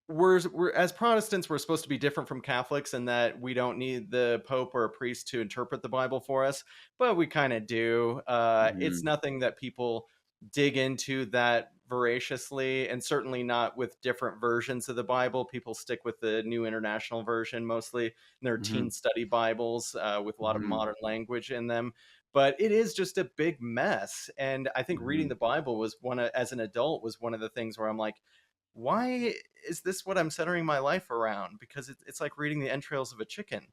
[SPEAKER 1] we're as Protestants, we're supposed to be different from Catholics in that we don't need the Pope or a priest to interpret the Bible for us, but we kind of do. It's
[SPEAKER 2] Mhm.
[SPEAKER 1] nothing that people dig into that voraciously, and certainly not with different versions of the Bible. People stick with the New International Version mostly, and their
[SPEAKER 2] Mhm.
[SPEAKER 1] teen study Bibles with a lot of
[SPEAKER 2] Mhm.
[SPEAKER 1] modern language in them. But it is just a big mess, and I think reading
[SPEAKER 2] Mhm.
[SPEAKER 1] the Bible was as an adult was one of the things where I'm like, why is this what I'm centering my life around? Because it's like reading the entrails of a chicken.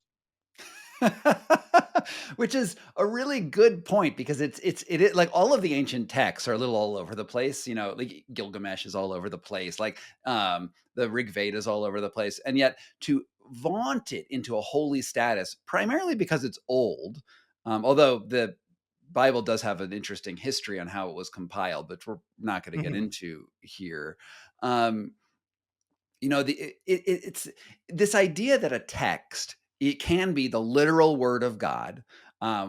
[SPEAKER 2] Which is a really good point because it is like all of the ancient texts are a little all over the place. You know, like Gilgamesh is all over the place, like the Rig Veda is all over the place, and yet to vaunt it into a holy status, primarily because it's old, although the Bible does have an interesting history on how it was compiled, but we're not going to get
[SPEAKER 1] Mhm,
[SPEAKER 2] into here. Um, you know, it's this idea that a text, it can be the literal word of God,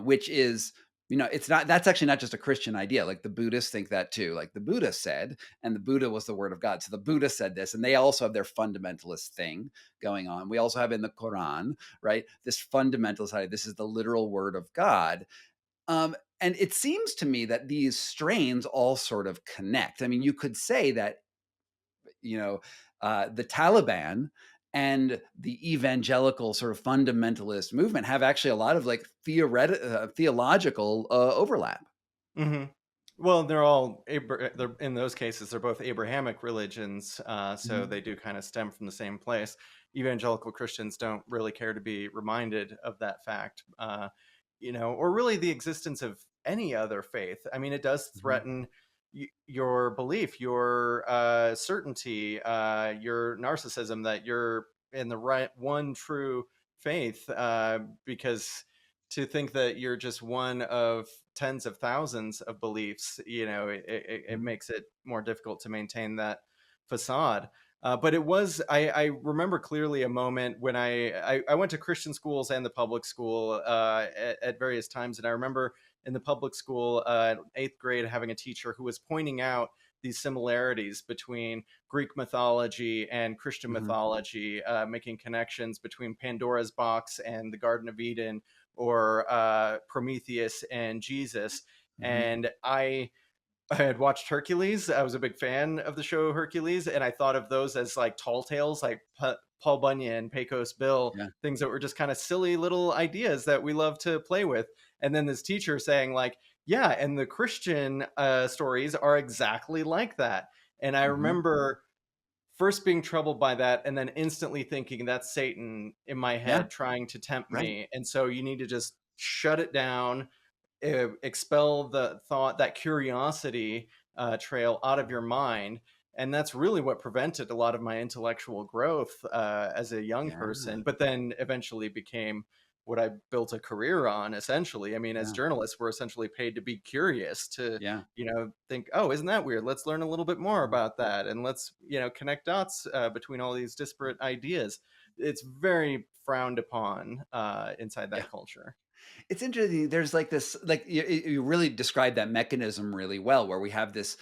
[SPEAKER 2] which is, you know, it's not, that's actually not just a Christian idea. Like the Buddhists think that too. Like the Buddha said, and the Buddha was the word of God. So the Buddha said this, and they also have their fundamentalist thing going on. We also have in the Quran, right? This fundamentalist idea, this is the literal word of God. And it seems to me that these strains all sort of connect. I mean, you could say that, you know, the Taliban and the evangelical sort of fundamentalist movement have actually a lot of like theological overlap.
[SPEAKER 1] mhm. Well, they're all they're in those cases, they're both Abrahamic religions, so
[SPEAKER 2] Mhm.
[SPEAKER 1] they do kind of stem from the same place. Evangelical Christians don't really care to be reminded of that fact, or really the existence of any other faith. I mean, it does
[SPEAKER 2] Mhm.
[SPEAKER 1] threaten your belief, your certainty, your narcissism that you're in the right one true faith, because to think that you're just one of tens of thousands of beliefs, it
[SPEAKER 2] Mhm.
[SPEAKER 1] makes it more difficult to maintain that facade. But it was, I remember clearly a moment when I went to Christian schools and the public school at various times. And I remember in the public school, eighth grade, having a teacher who was pointing out these similarities between Greek mythology and Christian
[SPEAKER 2] Mhm.
[SPEAKER 1] mythology, making connections between Pandora's box and the Garden of Eden, or Prometheus and Jesus.
[SPEAKER 2] Mhm.
[SPEAKER 1] And I had watched Hercules. I was a big fan of the show Hercules, and I thought of those as like tall tales, like Paul Bunyan, Pecos Bill,
[SPEAKER 2] Yeah.
[SPEAKER 1] things that were just kind of silly little ideas that we love to play with. And then this teacher saying like, "Yeah, and the Christian stories are exactly like that." And I
[SPEAKER 2] Mhm.
[SPEAKER 1] remember first being troubled by that, and then instantly thinking that's Satan in my
[SPEAKER 2] Yeah.
[SPEAKER 1] head trying to tempt
[SPEAKER 2] Right.
[SPEAKER 1] me. And so you need to just shut it down, expel the thought, that curiosity trail out of your mind. And that's really what prevented a lot of my intellectual growth as a young
[SPEAKER 2] Yeah.
[SPEAKER 1] person, but then eventually became what I built a career on, essentially. I mean, as
[SPEAKER 2] Yeah.
[SPEAKER 1] journalists, we're essentially paid to be curious, to,
[SPEAKER 2] Yeah.
[SPEAKER 1] think, oh, isn't that weird? Let's learn a little bit more
[SPEAKER 2] Mhm.
[SPEAKER 1] about that. And let's, connect dots between all these disparate ideas. It's very frowned upon inside
[SPEAKER 2] Yeah.
[SPEAKER 1] that culture.
[SPEAKER 2] It's interesting. There's like this, like you really described that mechanism really well, where we have this,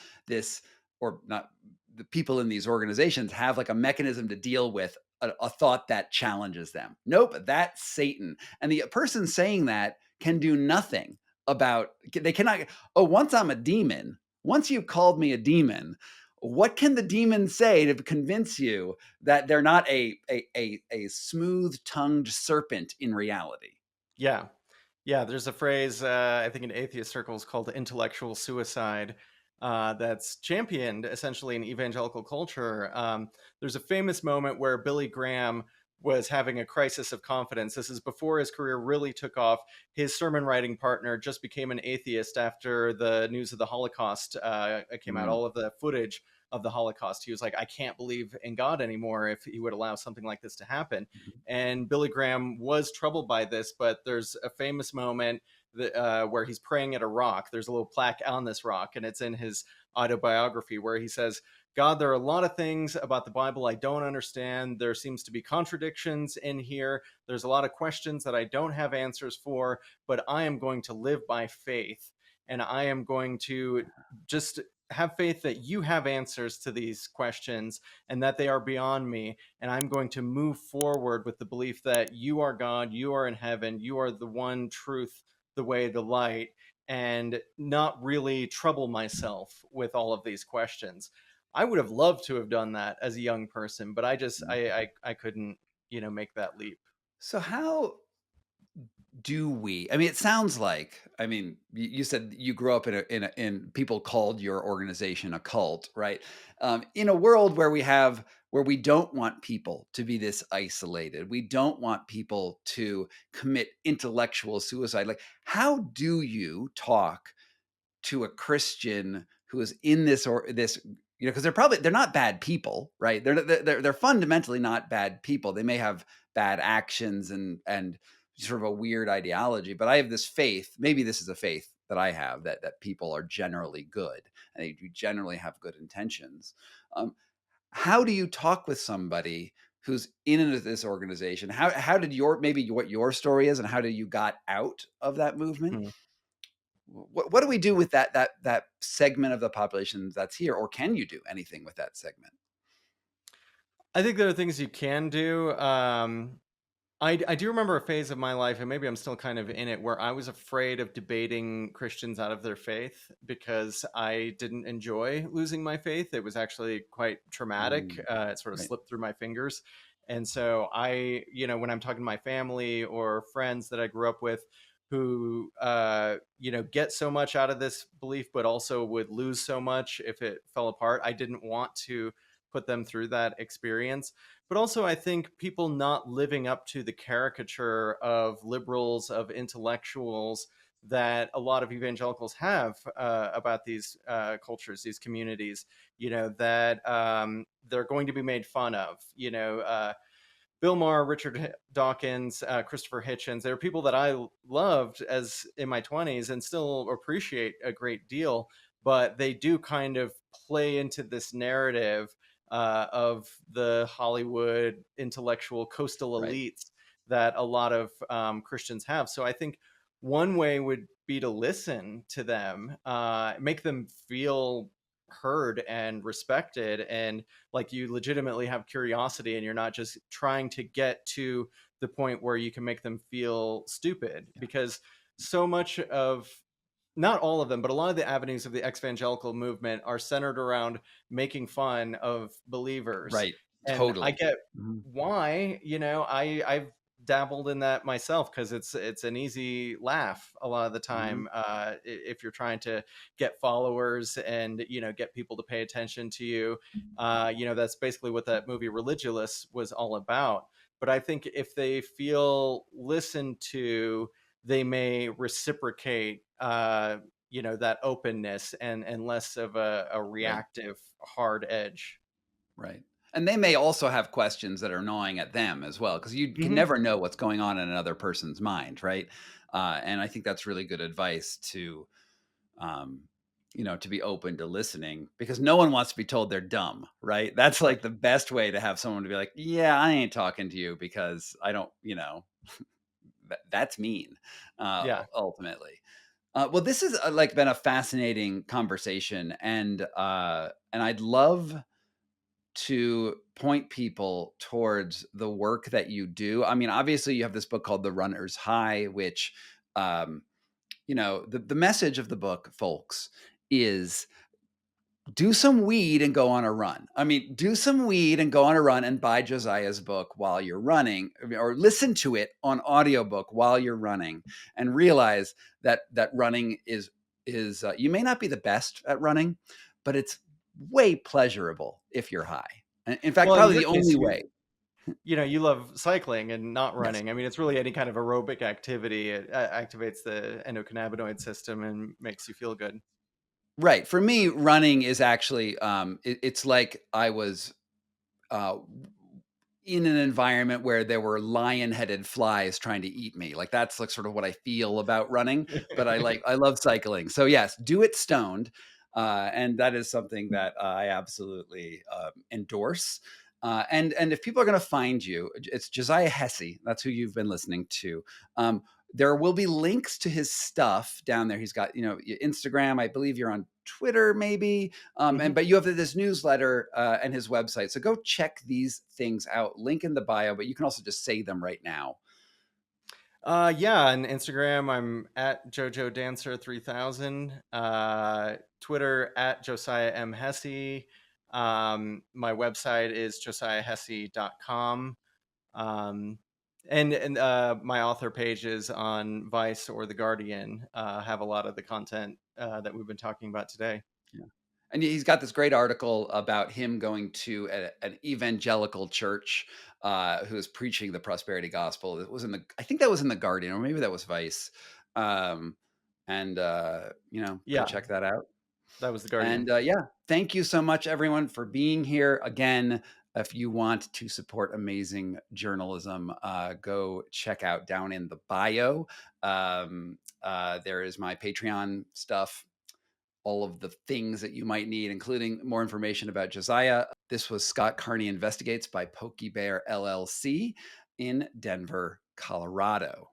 [SPEAKER 2] or not, the people in these organizations have like a mechanism to deal with a thought that challenges them. Nope, that's Satan, and the person saying that can do nothing about. They cannot. Oh, once I'm a demon. Once you've called me a demon, what can the demon say to convince you that they're not a smooth tongued serpent in reality?
[SPEAKER 1] Yeah. Yeah, there's a phrase I think in atheist circles called intellectual suicide. that's championed essentially in evangelical culture. There's a famous moment where Billy Graham was having a crisis of confidence. This is before his career really took off. His sermon writing partner just became an atheist after the news of the Holocaust came out,
[SPEAKER 2] Mm,
[SPEAKER 1] all of the footage of the Holocaust. He was like, I can't believe in God anymore if he would allow something like this to happen.
[SPEAKER 2] mhm.
[SPEAKER 1] And Billy Graham was troubled by this, but there's a famous moment where he's praying at a rock. There's a little plaque on this rock, and it's in his autobiography where he says, God, there are a lot of things about the Bible I don't understand. There seems to be contradictions in here. There's a lot of questions that I don't have answers for, but I am going to live by faith. And I am going to just have faith that you have answers to these questions and that they are beyond me. And I'm going to move forward with the belief that you are God, you are in heaven, you are the one truth, the way, the light, and not really trouble myself with all of these questions. I would have loved to have done that as a young person, but I just I couldn't, make that leap.
[SPEAKER 2] So how do we? I mean, it sounds like. I mean, you said you grew up in people called your organization a cult, right? In a world where we don't want people to be this isolated, we don't want people to commit intellectual suicide. Like, how do you talk to a Christian who is in this or this, because they're not bad people, right? They're fundamentally not bad people. They may have bad actions and sort of a weird ideology, but I have this faith. Maybe this is a faith that I have that people are generally good and they generally have good intentions. How do you talk with somebody who's in this organization? How did maybe what your story is and how did you got out of that movement?
[SPEAKER 1] Hmm.
[SPEAKER 2] What do we do with that segment of the population that's here, or can you do anything with that segment?
[SPEAKER 1] I think there are things you can do. I do remember a phase of my life, and maybe I'm still kind of in it, where I was afraid of debating Christians out of their faith because I didn't enjoy losing my faith. It was actually quite traumatic.
[SPEAKER 2] Mm,
[SPEAKER 1] It sort of
[SPEAKER 2] right,
[SPEAKER 1] slipped through my fingers. And so when I'm talking to my family or friends that I grew up with who, get so much out of this belief, but also would lose so much if it fell apart, I didn't want to put them through that experience. But also, I think people not living up to the caricature of liberals, of intellectuals that a lot of evangelicals have about these cultures, these communities, that they're going to be made fun of. Bill Maher, Richard Dawkins, Christopher Hitchens. They were people that I loved as in my 20s and still appreciate a great deal, but they do kind of play into this narrative of the Hollywood intellectual coastal
[SPEAKER 2] right,
[SPEAKER 1] elites that a lot of Christians have. So I think one way would be to listen to them, make them feel heard and respected, and like you legitimately have curiosity and you're not just trying to get to the point where you can make them feel stupid.
[SPEAKER 2] yeah,
[SPEAKER 1] Because so much of, not all of them, but a lot of the avenues of the exvangelical movement are centered around making fun of believers.
[SPEAKER 2] right,
[SPEAKER 1] And I
[SPEAKER 2] totally.
[SPEAKER 1] get
[SPEAKER 2] Mhm,
[SPEAKER 1] why, I've dabbled in that myself because it's an easy laugh a lot of the
[SPEAKER 2] mhm,
[SPEAKER 1] time, if you're trying to get followers and get people to pay attention to you. That's basically what that movie Religulous was all about. But I think if they feel listened to, they may reciprocate, that openness and less of a
[SPEAKER 2] right,
[SPEAKER 1] reactive hard edge.
[SPEAKER 2] right. And they may also have questions that are gnawing at them as well, because you can
[SPEAKER 1] Hmm.
[SPEAKER 2] never know what's going on in another person's mind, right? And I think that's really good advice um, to be open to listening because no one wants to be told they're dumb, right? That's
[SPEAKER 1] Right.
[SPEAKER 2] like the best way to have someone to be like, yeah, I ain't talking to you because I don't, that's mean,
[SPEAKER 1] Yeah.
[SPEAKER 2] ultimately. Well, this has like been a fascinating conversation, and I'd love to point people towards the work that you do. I mean, obviously, you have this book called The Runner's High, which, um, the message of the book, folks, is do some weed and go on a run. I mean, do some weed and go on a run and buy Josiah's book while you're running or listen to it on audiobook while you're running and realize that running is is you may not be the best at running, but it's way pleasurable if you're high. In fact,
[SPEAKER 1] Well, in
[SPEAKER 2] probably
[SPEAKER 1] your
[SPEAKER 2] the
[SPEAKER 1] case,
[SPEAKER 2] only way.
[SPEAKER 1] you love cycling and not
[SPEAKER 2] Yes.
[SPEAKER 1] running. I mean, it's really any kind of aerobic activity. It activates the endocannabinoid system and makes you feel good.
[SPEAKER 2] Right. For me, running is actually it's like I was uh, in an environment where there were lion-headed flies trying to eat me. Like that's like sort of what I feel about running, but I love cycling. So yes, do it stoned. And that is something that I absolutely endorse. And if people are going to find you, it's Josiah Hesse. That's who you've been listening to. Um, there will be links to his stuff down there. He's got, Instagram. I believe you're on Twitter, maybe.
[SPEAKER 1] Mhm.
[SPEAKER 2] But you have this newsletter and his website. So go check these things out. Link in the bio, but you can also just say them right now.
[SPEAKER 1] Yeah, on Instagram, I'm at JoJo Dancer 3000. Twitter at Josiah M Hesse. My website is josiahhesse.com. Um, and my author pages on Vice or The Guardian have a lot of the content that we've been talking about today.
[SPEAKER 2] Yeah. And he's got this great article about him going to an evangelical church who is preaching the prosperity gospel. It was I think that was in the Guardian, or maybe that was Vice. Um, and go
[SPEAKER 1] Yeah,
[SPEAKER 2] check that out.
[SPEAKER 1] that was The
[SPEAKER 2] And
[SPEAKER 1] Guardian.
[SPEAKER 2] yeah, thank you so much, everyone, for being here. Again, if you want to support amazing journalism, go check out down in the bio. There is my Patreon stuff, all of the things that you might need, including more information about Josiah. This was Scott Carney Investigates by PokeyBear LLC in Denver, Colorado.